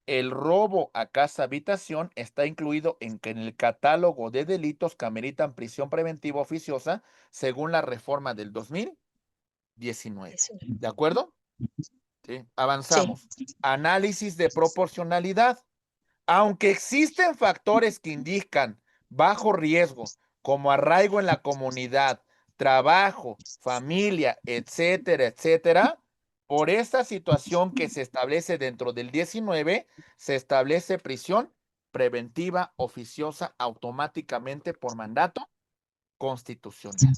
El robo a casa habitación está incluido en el catálogo de delitos que ameritan prisión preventiva oficiosa según la reforma del 2019. ¿De acuerdo? Sí. Sí, Avanzamos. Análisis de proporcionalidad. Aunque existen factores que indican bajo riesgo, como arraigo en la comunidad, trabajo, familia, etcétera, etcétera, por esta situación que se establece dentro del 19, se establece prisión preventiva oficiosa automáticamente por mandato constitucional.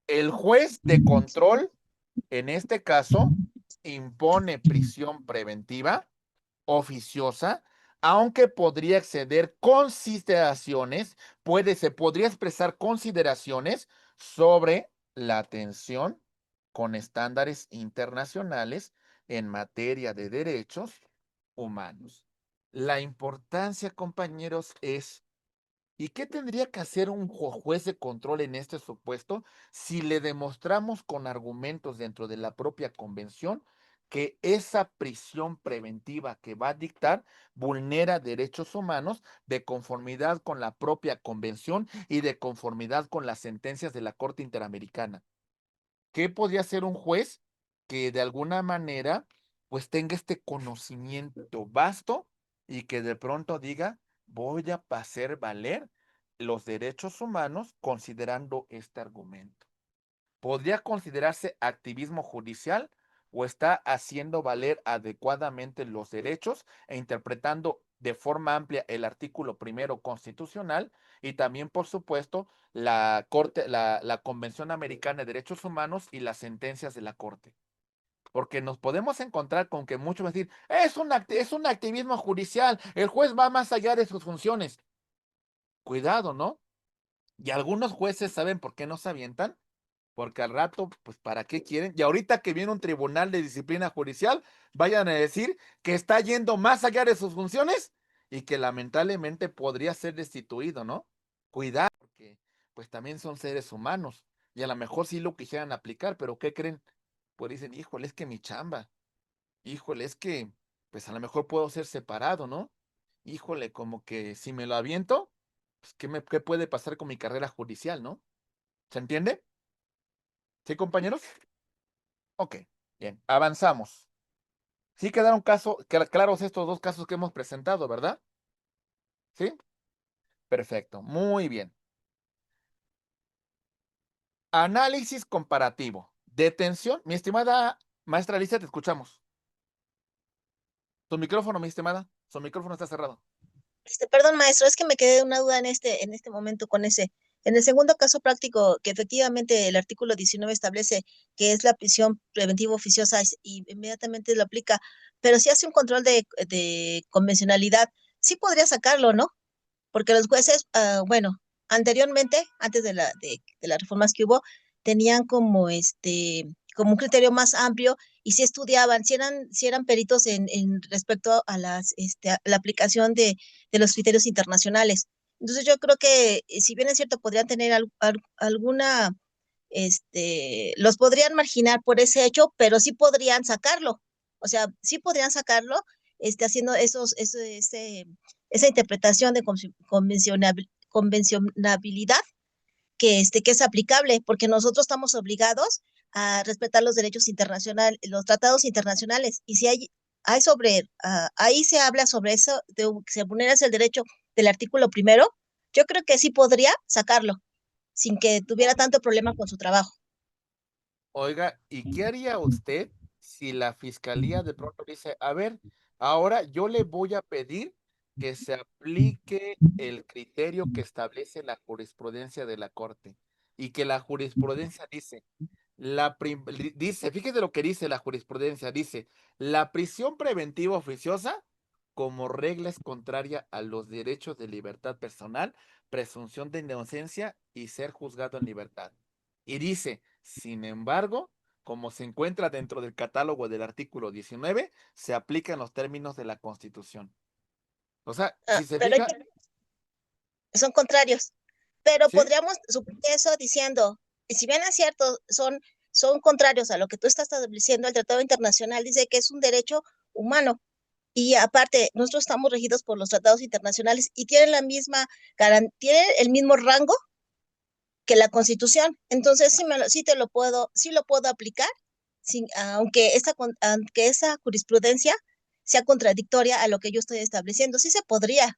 El juez de control, en este caso, impone prisión preventiva oficiosa, aunque podría exceder consideraciones, se podría expresar consideraciones sobre la atención con estándares internacionales en materia de derechos humanos. La importancia, compañeros, es ¿y qué tendría que hacer un juez de control en este supuesto si le demostramos con argumentos dentro de la propia convención que esa prisión preventiva que va a dictar vulnera derechos humanos de conformidad con la propia convención y de conformidad con las sentencias de la Corte Interamericana? ¿Qué podría hacer un juez que de alguna manera pues tenga este conocimiento vasto y que de pronto diga voy a hacer valer los derechos humanos considerando este argumento. ¿Podría considerarse activismo judicial o está haciendo valer adecuadamente los derechos e interpretando de forma amplia el artículo primero constitucional y también, por supuesto, la Convención Americana de Derechos Humanos y las sentencias de la Corte? Porque nos podemos encontrar con que muchos van a decir, es un activismo judicial, el juez va más allá de sus funciones. Cuidado, ¿no? Y algunos jueces saben por qué no se avientan, porque al rato, pues, ¿para qué quieren? Y ahorita que viene un tribunal de disciplina judicial, vayan a decir que está yendo más allá de sus funciones y que lamentablemente podría ser destituido, ¿no? Cuidado, porque pues también son seres humanos y a lo mejor sí lo quisieran aplicar, pero ¿qué creen? Pues dicen, híjole, es que mi chamba, híjole, es que pues a lo mejor puedo ser separado, ¿no? Híjole, como que si me lo aviento, pues ¿qué puede pasar con mi carrera judicial, ¿no? ¿Se entiende? ¿Sí, compañeros? Ok, bien, avanzamos. Sí quedaron claros estos dos casos que hemos presentado, ¿verdad? ¿Sí? Perfecto, muy bien. Análisis comparativo. Detención. Mi estimada maestra Alicia, te escuchamos. Tu micrófono, mi estimada. Su micrófono está cerrado. Perdón, maestro, es que me quedé una duda en este momento con ese. En el segundo caso práctico, que efectivamente el artículo 19 establece que es la prisión preventiva oficiosa y inmediatamente lo aplica, pero si hace un control de convencionalidad, sí podría sacarlo, ¿no? Porque los jueces, bueno, anteriormente, antes de las reformas que hubo, tenían como como un criterio más amplio y si estudiaban, si eran peritos en respecto a a la aplicación de los criterios internacionales. Entonces yo creo que, si bien es cierto, podrían tener alguna, los podrían marginar por ese hecho, pero sí podrían sacarlo. O sea, sí podrían sacarlo, haciendo esa interpretación de convencionabilidad que es aplicable, porque nosotros estamos obligados a respetar los derechos internacionales, los tratados internacionales, y si hay ahí se habla sobre eso, se vulnera el derecho del artículo primero, yo creo que sí podría sacarlo, sin que tuviera tanto problema con su trabajo. Oiga, ¿y qué haría usted si la fiscalía de pronto dice, a ver, ahora yo le voy a pedir que se aplique el criterio que establece la jurisprudencia de la Corte y que la jurisprudencia dice, dice, fíjese lo que dice la jurisprudencia, dice, la prisión preventiva oficiosa como regla es contraria a los derechos de libertad personal, presunción de inocencia y ser juzgado en libertad? Y dice, sin embargo, como se encuentra dentro del catálogo del artículo 19, se aplican los términos de la Constitución. O sea, si se Pero fija, son contrarios. Pero ¿sí? podríamos suprimir eso diciendo, y si bien es cierto, son contrarios a lo que tú estás estableciendo, el Tratado Internacional dice que es un derecho humano. Y aparte, nosotros estamos regidos por los tratados internacionales y tienen tienen el mismo rango que la Constitución. Entonces, sí lo puedo aplicar, aunque esa jurisprudencia sea contradictoria a lo que yo estoy estableciendo. Sí se podría,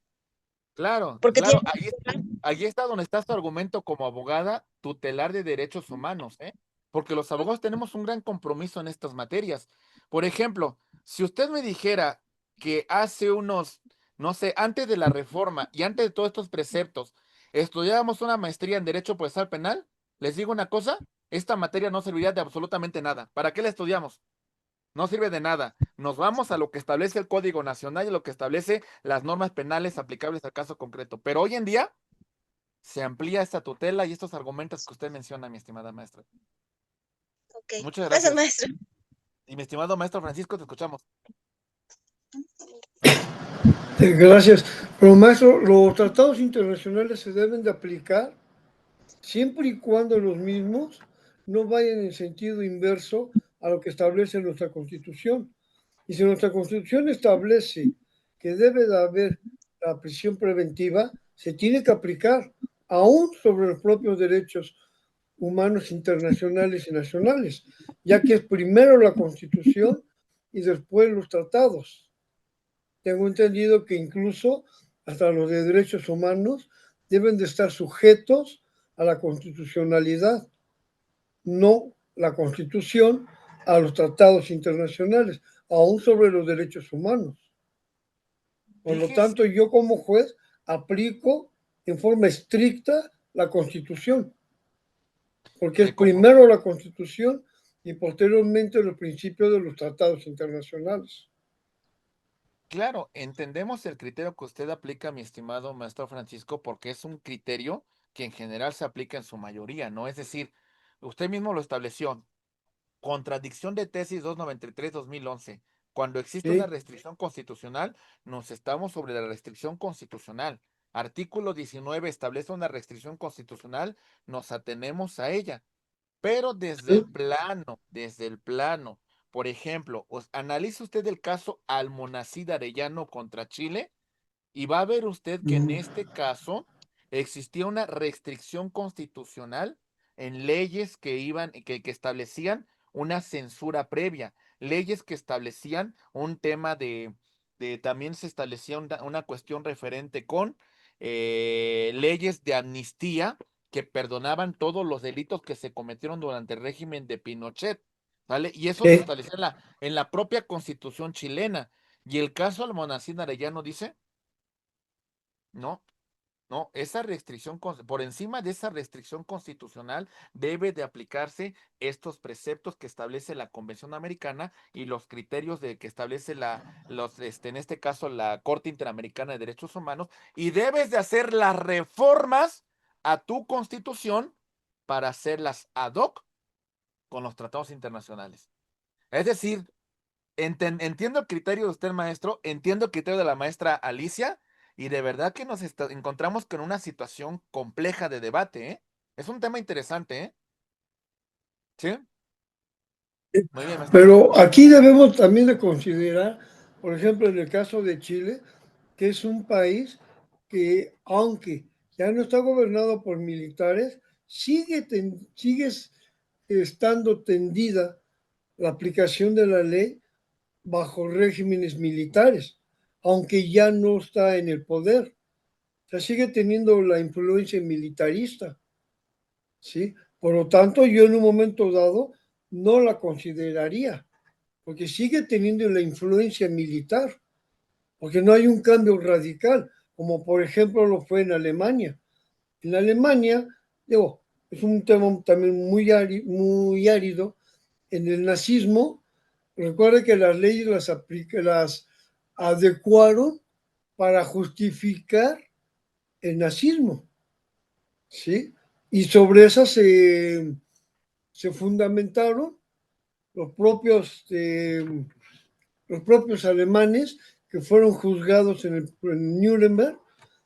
Claro, porque claro, tiene. ahí está donde está su argumento como abogada tutelar de derechos humanos, ¿eh? Porque los abogados tenemos un gran compromiso en estas materias. Por ejemplo, si usted me dijera que hace unos, no sé, antes de la reforma y antes de todos estos preceptos, estudiábamos una maestría en Derecho Procesal Penal, les digo una cosa, esta materia no serviría de absolutamente nada. ¿Para qué la estudiamos? No sirve de nada. Nos vamos a lo que establece el Código Nacional y lo que establece las normas penales aplicables al caso concreto. Pero hoy en día se amplía esta tutela y estos argumentos que usted menciona, mi estimada maestra. Ok, Muchas gracias, gracias. maestro. Y mi estimado maestro Francisco, te escuchamos. Gracias. Pero maestro, los tratados internacionales se deben de aplicar siempre y cuando los mismos no vayan en sentido inverso a lo que establece nuestra Constitución. Y si nuestra Constitución establece que debe de haber la prisión preventiva, se tiene que aplicar aún sobre los propios derechos humanos internacionales y nacionales, ya que es primero la Constitución y después los tratados. Tengo entendido que incluso hasta los de derechos humanos, deben de estar sujetos a la constitucionalidad, no la Constitución a los tratados internacionales, aún sobre los derechos humanos. Por lo Fíjese, tanto, yo como juez aplico en forma estricta la Constitución, porque es le compro- primero la Constitución y posteriormente los principios de los tratados internacionales. claro, entendemos el criterio que usted aplica, mi estimado maestro Francisco, porque es un criterio que en general se aplica en su mayoría, ¿no? Es decir, usted mismo lo estableció, contradicción de tesis 293-2011. Cuando existe una ¿Sí? restricción constitucional, nos estamos sobre la restricción constitucional. Artículo 19 establece una restricción constitucional, nos atenemos a ella. Pero ¿Sí? desde el plano, por ejemplo, analice usted el caso Almonacid Arellano contra Chile y va a ver usted que en este caso existía una restricción constitucional en leyes que establecían una censura previa, leyes que establecían un tema también se establecía una cuestión referente con leyes de amnistía que perdonaban todos los delitos que se cometieron durante el régimen de Pinochet, ¿vale? Y eso se ¿Sí? establecía en la propia constitución chilena. Y el caso Almonacid Arellano dice, no, no, esa restricción, por encima de esa restricción constitucional, debe de aplicarse estos preceptos que establece la Convención Americana y los criterios que establece en este caso, la Corte Interamericana de Derechos Humanos, y debes de hacer las reformas a tu constitución para hacerlas ad hoc con los tratados internacionales. Es decir, entiendo el criterio de usted, maestro, entiendo el criterio de la maestra Alicia, y de verdad que nos encontramos con una situación compleja de debate, ¿eh? Es un tema interesante, ¿eh? ¿Sí? Muy bien, maestro. Pero aquí debemos también de considerar, por ejemplo, en el caso de Chile, que es un país que, aunque ya no está gobernado por militares, sigue estando tendida la aplicación de la ley bajo regímenes militares, aunque ya no está en el poder. O sea, sigue teniendo la influencia militarista, ¿sí? Por lo tanto, yo en un momento dado no la consideraría, porque sigue teniendo la influencia militar, porque no hay un cambio radical, como por ejemplo lo fue en Alemania. En Alemania, digo, es un tema también muy árido. En el nazismo, recuerda que las leyes las adecuaron para justificar el nazismo, ¿sí? Y sobre esas se fundamentaron los propios, los propios alemanes que fueron juzgados en Nuremberg,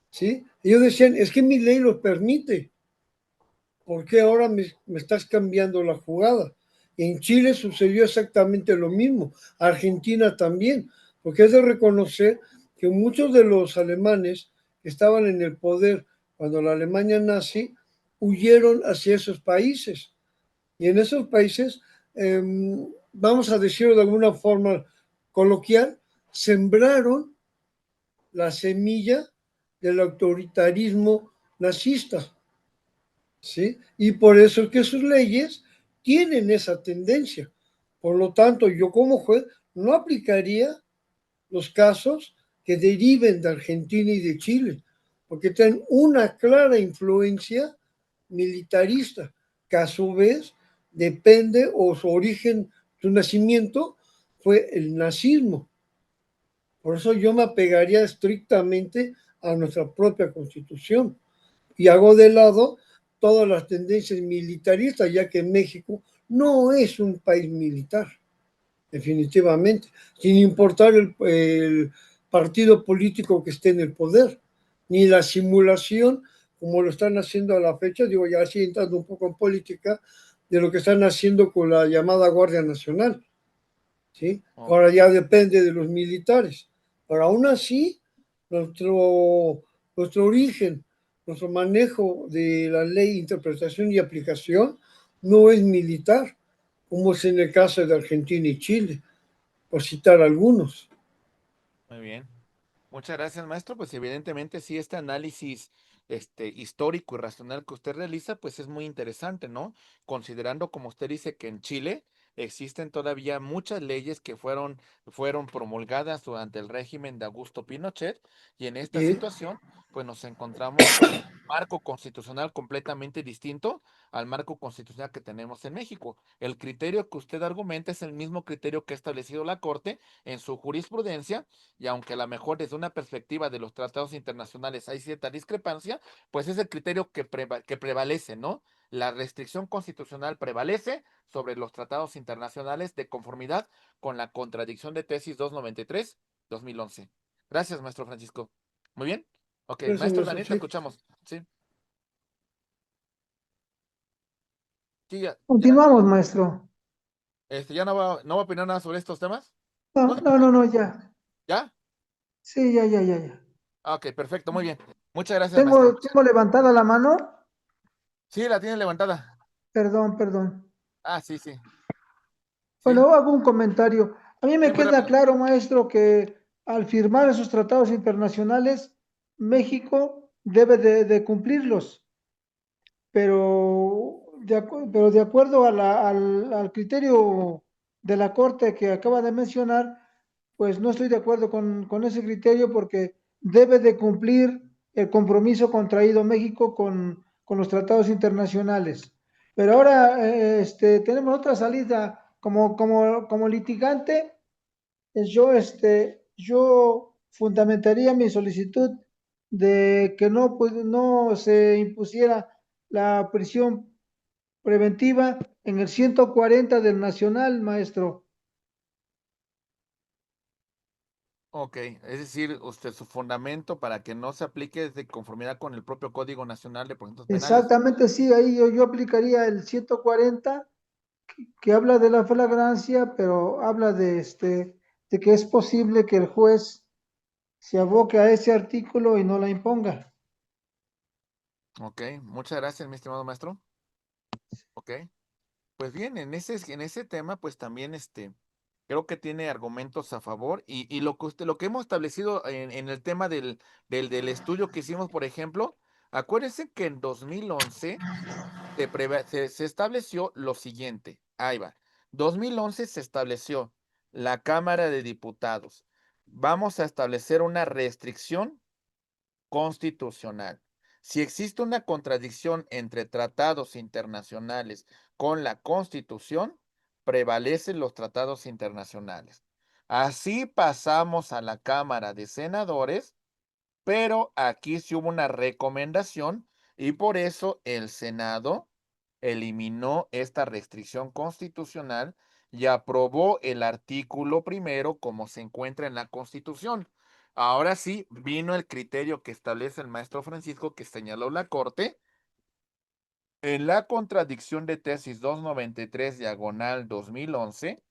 ¿sí? Ellos decían, es que mi ley lo permite, ¿por qué ahora me estás cambiando la jugada? En Chile sucedió exactamente lo mismo, Argentina también, porque es de reconocer que muchos de los alemanes que estaban en el poder cuando la Alemania nazi huyeron hacia esos países. Y en esos países, vamos a decirlo de alguna forma coloquial, sembraron la semilla del autoritarismo nazista, ¿sí? Y por eso es que sus leyes tienen esa tendencia. Por lo tanto, yo como juez no aplicaría los casos que deriven de Argentina y de Chile, porque tienen una clara influencia militarista, que a su vez depende o su origen, su nacimiento fue el nazismo. Por eso yo me apegaría estrictamente a nuestra propia constitución y hago de lado todas las tendencias militaristas, ya que México no es un país militar, definitivamente, sin importar el partido político que esté en el poder, ni la simulación, como lo están haciendo a la fecha, digo, ya así entrando un poco en política, de lo que están haciendo con la llamada Guardia Nacional, ¿sí? Ok, Ahora ya depende de los militares, pero aún así, nuestro origen, nuestro manejo de la ley, interpretación y aplicación no es militar, como es en el caso de Argentina y Chile, por citar algunos. muy bien. Muchas gracias, maestro. Pues evidentemente sí, este análisis histórico y racional que usted realiza, pues es muy interesante, ¿no? Considerando, como usted dice, que en Chile existen todavía muchas leyes que fueron promulgadas durante el régimen de Augusto Pinochet, y en esta Sí, situación, pues nos encontramos con un marco constitucional completamente distinto al marco constitucional que tenemos en México. El criterio que usted argumenta es el mismo criterio que ha establecido la Corte en su jurisprudencia, y aunque a lo mejor desde una perspectiva de los tratados internacionales hay cierta discrepancia, pues es el criterio que prevalece, ¿no? La restricción constitucional prevalece sobre los tratados internacionales de conformidad con la contradicción de tesis 293-2011. Gracias, maestro Francisco. Muy bien. Ok, eso maestro no es Daniel, te así. escuchamos. Sí, sí, ya, Continuamos, maestro. ya no va a opinar nada sobre estos temas. No, No se no, no, preocupe. no, ya. ¿Ya? Sí, ya, ya, ya, ya. Ah, ok, perfecto, muy bien. Muchas gracias, maestro. Tengo levantada la mano. Sí, la tiene levantada. Perdón, perdón. Ah, sí, sí, sí, Bueno, hago un comentario. A mí sí, me muy queda rápido. claro, maestro, que al firmar esos tratados internacionales, México debe de cumplirlos, pero de acuerdo a al criterio de la Corte que acaba de mencionar, pues no estoy de acuerdo con ese criterio porque debe de cumplir el compromiso contraído México con los tratados internacionales. Pero ahora tenemos otra salida como litigante, yo fundamentaría mi solicitud de que no, pues, no se impusiera la prisión preventiva en el 140 del Nacional, maestro. Ok, es decir, usted su fundamento para que no se aplique es de conformidad con el propio Código Nacional de Procedimientos Penales. Exactamente, sí, ahí yo aplicaría el 140 que habla de la flagrancia, pero habla de que es posible que el juez se aboque a ese artículo y no la imponga. Ok, muchas gracias, mi estimado maestro. Ok, pues bien, en ese tema, pues también creo que tiene argumentos a favor, y lo que hemos establecido en el tema del estudio que hicimos, por ejemplo, acuérdense que en 2011 se estableció lo siguiente. Ahí va. 2011 se estableció la Cámara de Diputados. Vamos a establecer una restricción constitucional. Si existe una contradicción entre tratados internacionales con la Constitución, prevalecen los tratados internacionales. Así pasamos a la Cámara de Senadores, pero aquí sí hubo una recomendación, y por eso el Senado eliminó esta restricción constitucional y aprobó el artículo primero como se encuentra en la Constitución. Ahora sí vino el criterio que establece el maestro Francisco, que señaló la Corte en la contradicción de tesis 293 diagonal 2011.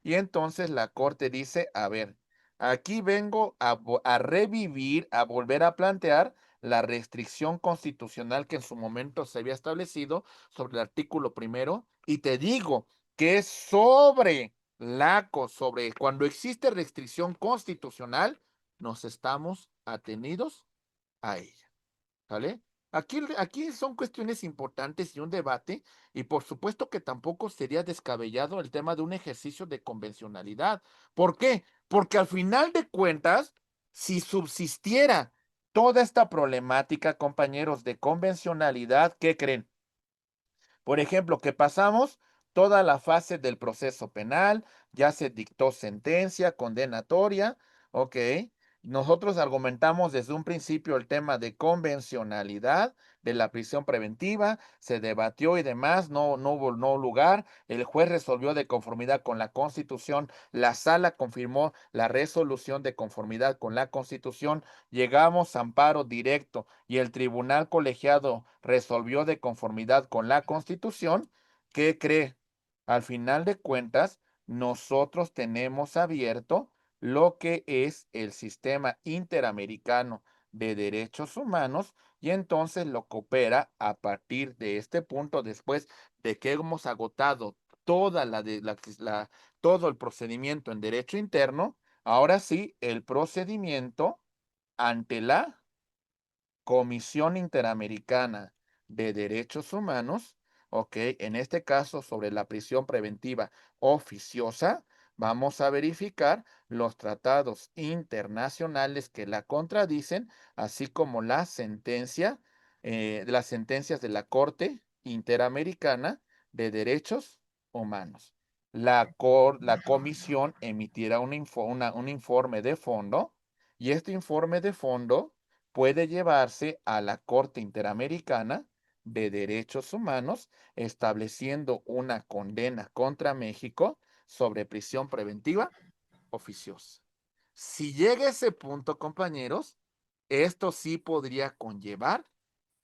Y entonces la Corte dice, a ver, aquí vengo a revivir, a volver a plantear la restricción constitucional que en su momento se había establecido sobre el artículo primero, y te digo que es sobre cuando existe restricción constitucional, nos estamos atenidos a ella. ¿Vale? Aquí son cuestiones importantes y un debate, y por supuesto que tampoco sería descabellado el tema de un ejercicio de convencionalidad. ¿Por qué? Porque al final de cuentas, si subsistiera toda esta problemática, compañeros, de convencionalidad, ¿qué creen? Por ejemplo, que pasamos toda la fase del proceso penal, ya se dictó sentencia condenatoria, ok. Nosotros argumentamos desde un principio el tema de convencionalidad de la prisión preventiva, se debatió y demás, no hubo no lugar, el juez resolvió de conformidad con la Constitución, la sala confirmó la resolución de conformidad con la Constitución, llegamos a amparo directo y el tribunal colegiado resolvió de conformidad con la Constitución. ¿Qué cree? Al final de cuentas, nosotros tenemos abierto lo que es el sistema interamericano de derechos humanos, y entonces lo que opera a partir de este punto, después de que hemos agotado toda todo el procedimiento en derecho interno, ahora sí, el procedimiento ante la Comisión Interamericana de Derechos Humanos, ok, en este caso sobre la prisión preventiva oficiosa, vamos a verificar los tratados internacionales que la contradicen, así como la sentencia, las sentencias de la Corte Interamericana de Derechos Humanos. La comisión emitirá un informe de fondo y este informe de fondo puede llevarse a la Corte Interamericana de Derechos Humanos, estableciendo una condena contra México sobre prisión preventiva oficiosa. Si llega a ese punto, compañeros, esto sí podría conllevar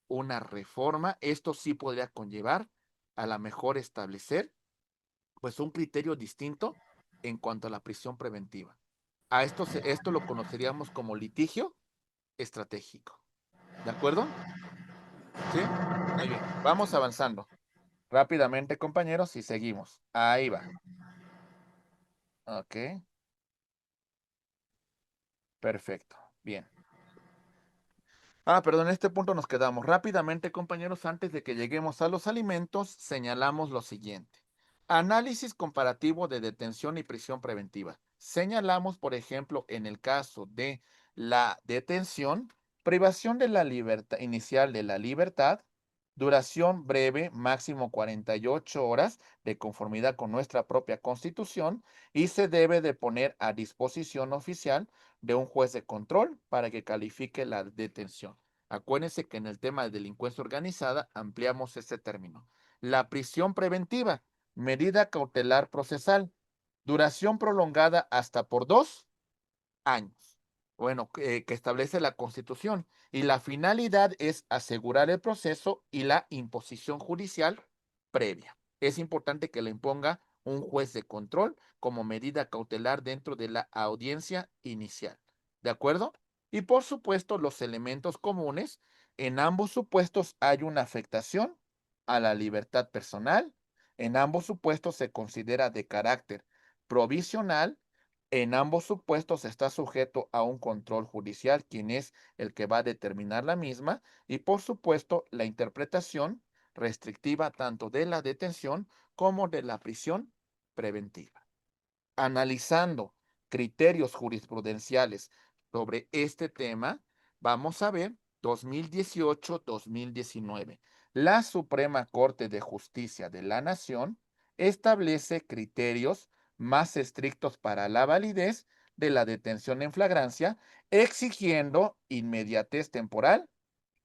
una reforma, esto sí podría conllevar a la mejor establecer pues un criterio distinto en cuanto a la prisión preventiva. Esto lo conoceríamos como litigio estratégico. ¿De acuerdo? ¿Sí? Muy bien. Vamos avanzando. Rápidamente, compañeros, y seguimos. Ahí va. Ok. Perfecto. Bien. Perdón, en este punto nos quedamos. Rápidamente, compañeros, antes de que lleguemos a los alimentos, señalamos lo siguiente. Análisis comparativo de detención y prisión preventiva. Señalamos, por ejemplo, en el caso de la detención, privación de la libertad inicial de la libertad, duración breve, máximo 48 horas, de conformidad con nuestra propia Constitución, y se debe de poner a disposición oficial de un juez de control para que califique la detención. Acuérdense que en el tema de delincuencia organizada ampliamos ese término. La prisión preventiva, medida cautelar procesal, duración prolongada hasta por 2 años. Bueno, que establece la Constitución. Y la finalidad es asegurar el proceso y la imposición judicial previa. Es importante que le imponga un juez de control como medida cautelar dentro de la audiencia inicial. ¿De acuerdo? Y por supuesto, los elementos comunes. En ambos supuestos hay una afectación a la libertad personal. En ambos supuestos se considera de carácter provisional. En ambos supuestos está sujeto a un control judicial, quien es el que va a determinar la misma, y por supuesto la interpretación restrictiva tanto de la detención como de la prisión preventiva. Analizando criterios jurisprudenciales sobre este tema, vamos a ver 2018-2019. La Suprema Corte de Justicia de la Nación establece criterios más estrictos para la validez de la detención en flagrancia, exigiendo inmediatez temporal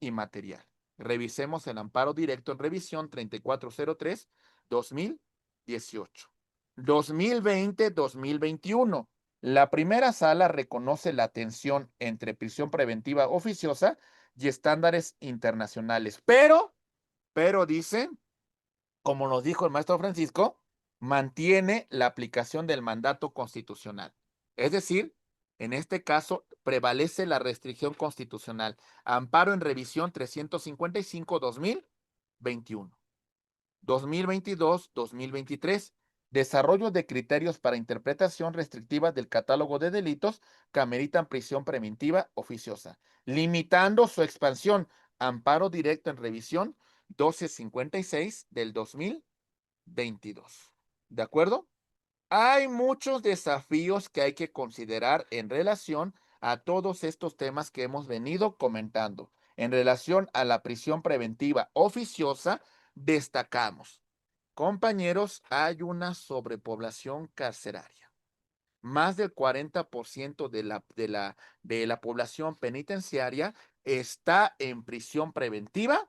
y material. Revisemos el amparo directo en revisión 3403-2018. 2020-2021. La primera sala reconoce la tensión entre prisión preventiva oficiosa y estándares internacionales, pero dice, como nos dijo el maestro Francisco, mantiene la aplicación del mandato constitucional. Es decir, en este caso prevalece la restricción constitucional. Amparo en revisión 355-2021. 2022-2023. Desarrollo de criterios para interpretación restrictiva del catálogo de delitos que ameritan prisión preventiva oficiosa, limitando su expansión. Amparo directo en revisión 1256 del 2022. ¿De acuerdo? Hay muchos desafíos que hay que considerar en relación a todos estos temas que hemos venido comentando. En relación a la prisión preventiva oficiosa, destacamos, compañeros, hay una sobrepoblación carceraria. Más del 40% de la población penitenciaria está en prisión preventiva,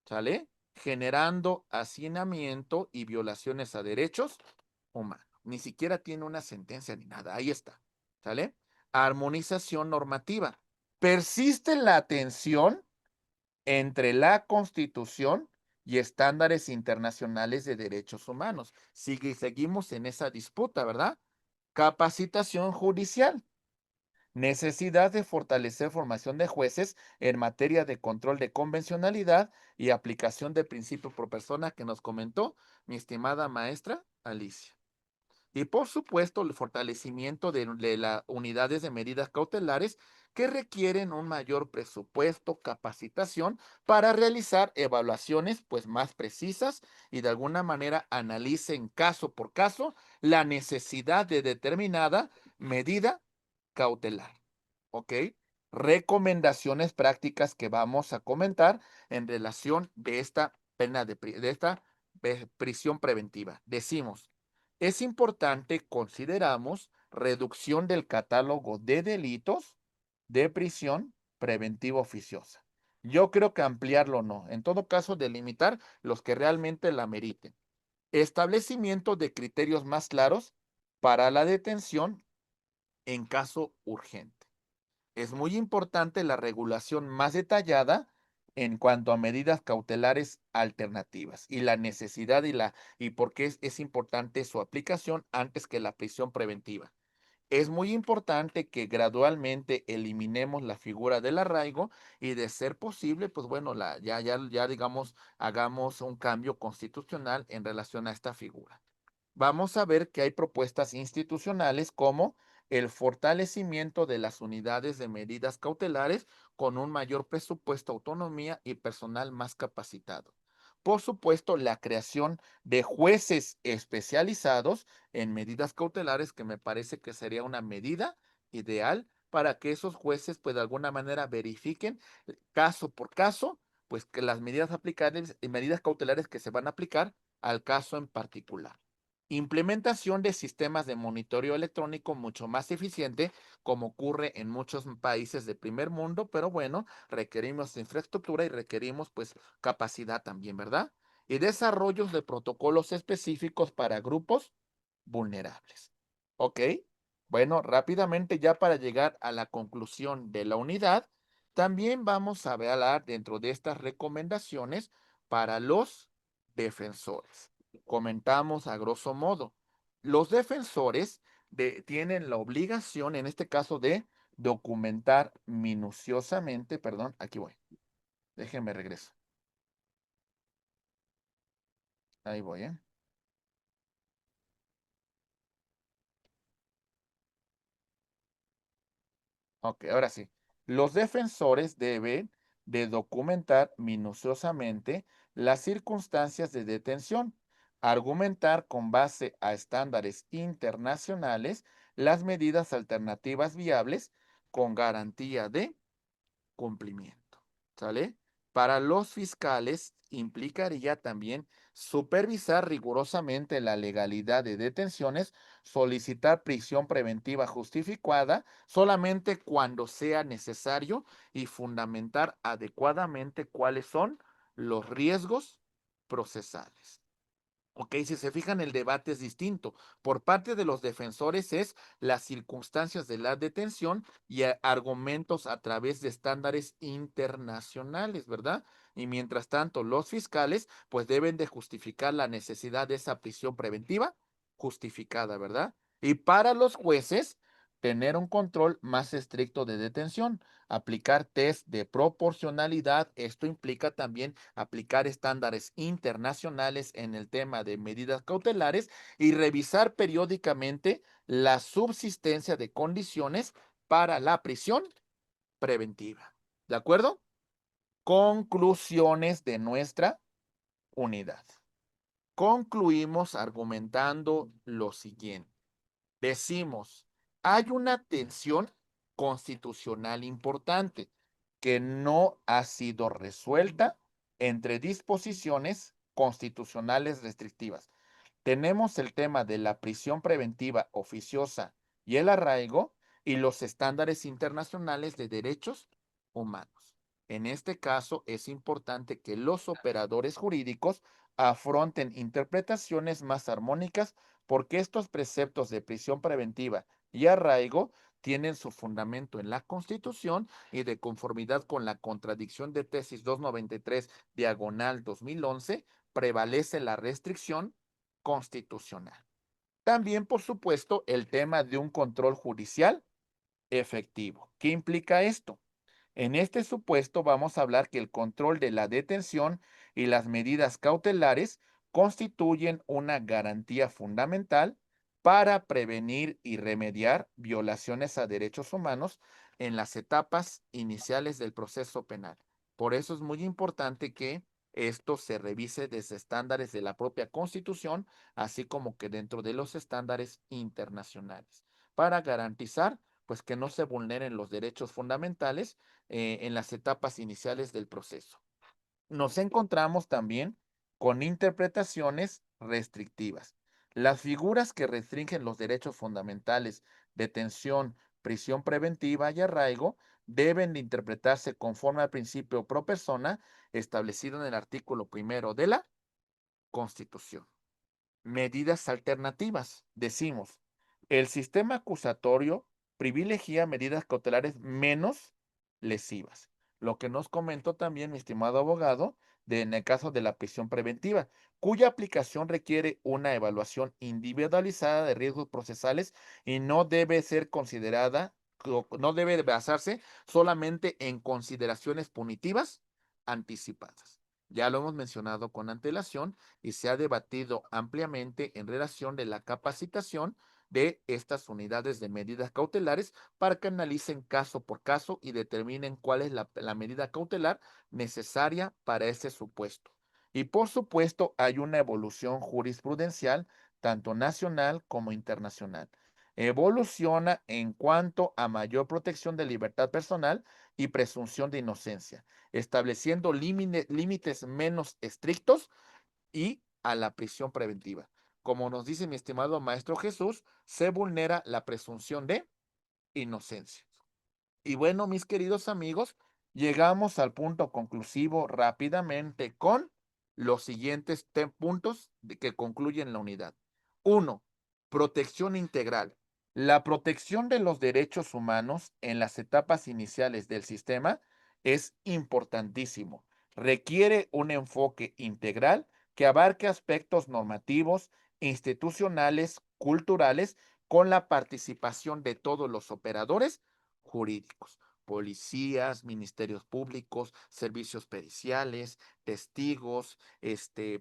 ¿sale? Generando hacinamiento y violaciones a derechos humanos. Ni siquiera tiene una sentencia ni nada. Ahí está, ¿sale? Armonización normativa. Persiste la tensión entre la Constitución y estándares internacionales de derechos humanos. Seguimos en esa disputa, ¿verdad? Capacitación judicial. Necesidad de fortalecer formación de jueces en materia de control de convencionalidad y aplicación de principios por persona que nos comentó mi estimada maestra Alicia. Y por supuesto, el fortalecimiento de las unidades de medidas cautelares que requieren un mayor presupuesto, capacitación para realizar evaluaciones pues más precisas y de alguna manera analicen caso por caso la necesidad de determinada medida cautelar. ¿Ok? Recomendaciones prácticas que vamos a comentar en relación de esta pena de esta prisión preventiva. Decimos, es importante, consideramos, reducción del catálogo de delitos de prisión preventiva oficiosa. Yo creo que ampliarlo no. En todo caso, delimitar los que realmente la meriten. Establecimiento de criterios más claros para la detención en caso urgente. Es muy importante la regulación más detallada en cuanto a medidas cautelares alternativas y la necesidad y por qué es importante su aplicación antes que la prisión preventiva. Es muy importante que gradualmente eliminemos la figura del arraigo y de ser posible, pues bueno, ya digamos, hagamos un cambio constitucional en relación a esta figura. Vamos a ver que hay propuestas institucionales como el fortalecimiento de las unidades de medidas cautelares con un mayor presupuesto, autonomía y personal más capacitado. Por supuesto, la creación de jueces especializados en medidas cautelares, que me parece que sería una medida ideal para que esos jueces, pues de alguna manera verifiquen caso por caso, pues que las medidas aplicables y medidas cautelares que se van a aplicar al caso en particular. Implementación de sistemas de monitoreo electrónico mucho más eficiente, como ocurre en muchos países de primer mundo, pero bueno, requerimos infraestructura y requerimos pues capacidad también, ¿verdad? Y desarrollos de protocolos específicos para grupos vulnerables. ¿Ok? Bueno, rápidamente ya para llegar a la conclusión de la unidad, también vamos a hablar dentro de estas recomendaciones para los defensores. Comentamos a grosso modo, los defensores tienen la obligación, en este caso, de documentar minuciosamente, perdón, aquí voy, déjenme regreso. Ahí voy, ¿eh? Ok, ahora sí. Los defensores deben de documentar minuciosamente las circunstancias de detención, argumentar con base a estándares internacionales las medidas alternativas viables con garantía de cumplimiento. ¿Sale? Para los fiscales implicaría también supervisar rigurosamente la legalidad de detenciones, solicitar prisión preventiva justificada solamente cuando sea necesario y fundamentar adecuadamente cuáles son los riesgos procesales. Ok, si se fijan, el debate es distinto. Por parte de los defensores es las circunstancias de la detención y argumentos a través de estándares internacionales, ¿verdad? Y mientras tanto, los fiscales pues deben de justificar la necesidad de esa prisión preventiva justificada, ¿verdad? Y para los jueces, tener un control más estricto de detención, aplicar test de proporcionalidad. Esto implica también aplicar estándares internacionales en el tema de medidas cautelares y revisar periódicamente la subsistencia de condiciones para la prisión preventiva. ¿De acuerdo? Conclusiones de nuestra unidad. Concluimos argumentando lo siguiente. Decimos, hay una tensión constitucional importante que no ha sido resuelta entre disposiciones constitucionales restrictivas. Tenemos el tema de la prisión preventiva oficiosa y el arraigo y los estándares internacionales de derechos humanos. En este caso, es importante que los operadores jurídicos afronten interpretaciones más armónicas porque estos preceptos de prisión preventiva y arraigo tienen su fundamento en la Constitución y de conformidad con la contradicción de tesis 293 diagonal 2011, prevalece la restricción constitucional. También, por supuesto, el tema de un control judicial efectivo. ¿Qué implica esto? En este supuesto vamos a hablar que el control de la detención y las medidas cautelares constituyen una garantía fundamental para prevenir y remediar violaciones a derechos humanos en las etapas iniciales del proceso penal. Por eso es muy importante que esto se revise desde estándares de la propia Constitución, así como que dentro de los estándares internacionales, para garantizar pues que no se vulneren los derechos fundamentales en las etapas iniciales del proceso. Nos encontramos también con interpretaciones restrictivas. Las figuras que restringen los derechos fundamentales, detención, prisión preventiva y arraigo, deben de interpretarse conforme al principio pro persona establecido en el artículo 1 de la Constitución. Medidas alternativas. Decimos, el sistema acusatorio privilegia medidas cautelares menos lesivas. Lo que nos comentó también mi estimado abogado en el caso de la prisión preventiva, cuya aplicación requiere una evaluación individualizada de riesgos procesales y no debe ser considerada, no debe basarse solamente en consideraciones punitivas anticipadas. Ya lo hemos mencionado con antelación y se ha debatido ampliamente en relación de la capacitación de estas unidades de medidas cautelares para que analicen caso por caso y determinen cuál es la medida cautelar necesaria para ese supuesto. Y por supuesto hay una evolución jurisprudencial tanto nacional como internacional. Evoluciona en cuanto a mayor protección de libertad personal y presunción de inocencia, estableciendo límites menos estrictos y a la prisión preventiva. Como nos dice mi estimado maestro Jesús, se vulnera la presunción de inocencia. Y bueno, mis queridos amigos, llegamos al punto conclusivo rápidamente con los siguientes puntos que concluyen la unidad. 1. Protección integral. La protección de los derechos humanos en las etapas iniciales del sistema es importantísimo. Requiere un enfoque integral que abarque aspectos normativos, institucionales, culturales, con la participación de todos los operadores jurídicos, policías, ministerios públicos, servicios periciales, testigos,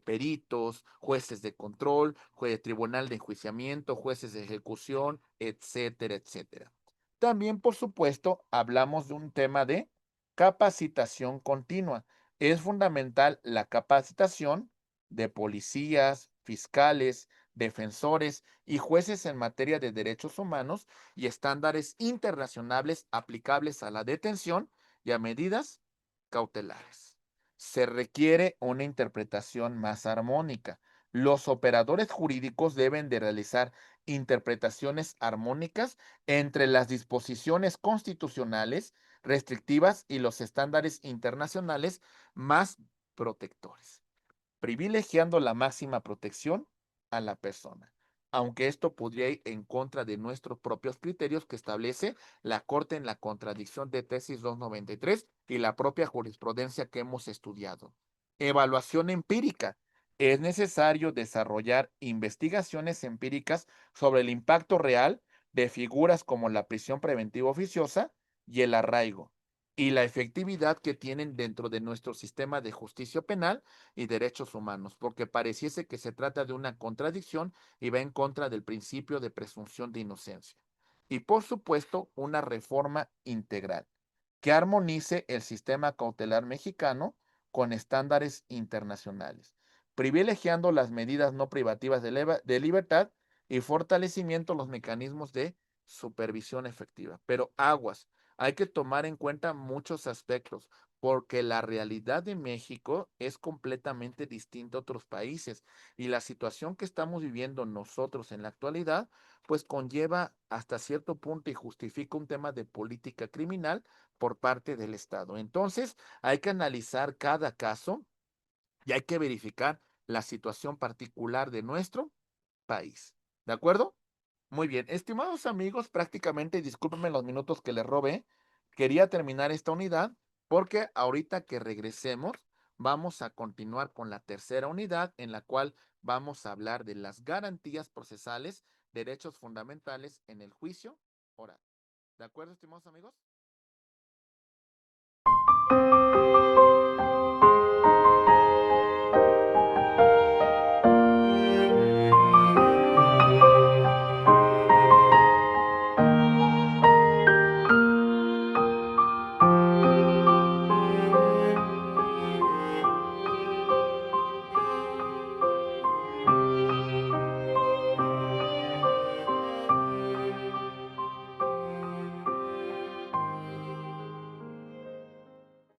peritos, jueces de control, tribunal de enjuiciamiento, jueces de ejecución, etcétera, etcétera. También, por supuesto, hablamos de un tema de capacitación continua. Es fundamental la capacitación de policías, fiscales, defensores y jueces en materia de derechos humanos y estándares internacionales aplicables a la detención y a medidas cautelares. Se requiere una interpretación más armónica. Los operadores jurídicos deben de realizar interpretaciones armónicas entre las disposiciones constitucionales restrictivas y los estándares internacionales más protectores, privilegiando la máxima protección a la persona, aunque esto podría ir en contra de nuestros propios criterios que establece la Corte en la contradicción de tesis 293 y la propia jurisprudencia que hemos estudiado. Evaluación empírica. Es necesario desarrollar investigaciones empíricas sobre el impacto real de figuras como la prisión preventiva oficiosa y el arraigo, y la efectividad que tienen dentro de nuestro sistema de justicia penal y derechos humanos, porque pareciese que se trata de una contradicción y va en contra del principio de presunción de inocencia. Y por supuesto, una reforma integral que armonice el sistema cautelar mexicano con estándares internacionales, privilegiando las medidas no privativas de libertad y fortalecimiento de los mecanismos de supervisión efectiva. Pero aguas, hay que tomar en cuenta muchos aspectos, porque la realidad de México es completamente distinta a otros países y la situación que estamos viviendo nosotros en la actualidad, pues conlleva hasta cierto punto y justifica un tema de política criminal por parte del Estado. Entonces, hay que analizar cada caso y hay que verificar la situación particular de nuestro país. ¿De acuerdo? Muy bien, estimados amigos, prácticamente, discúlpenme los minutos que les robé, quería terminar esta unidad porque ahorita que regresemos vamos a continuar con la tercera unidad en la cual vamos a hablar de las garantías procesales, derechos fundamentales en el juicio oral. ¿De acuerdo, estimados amigos?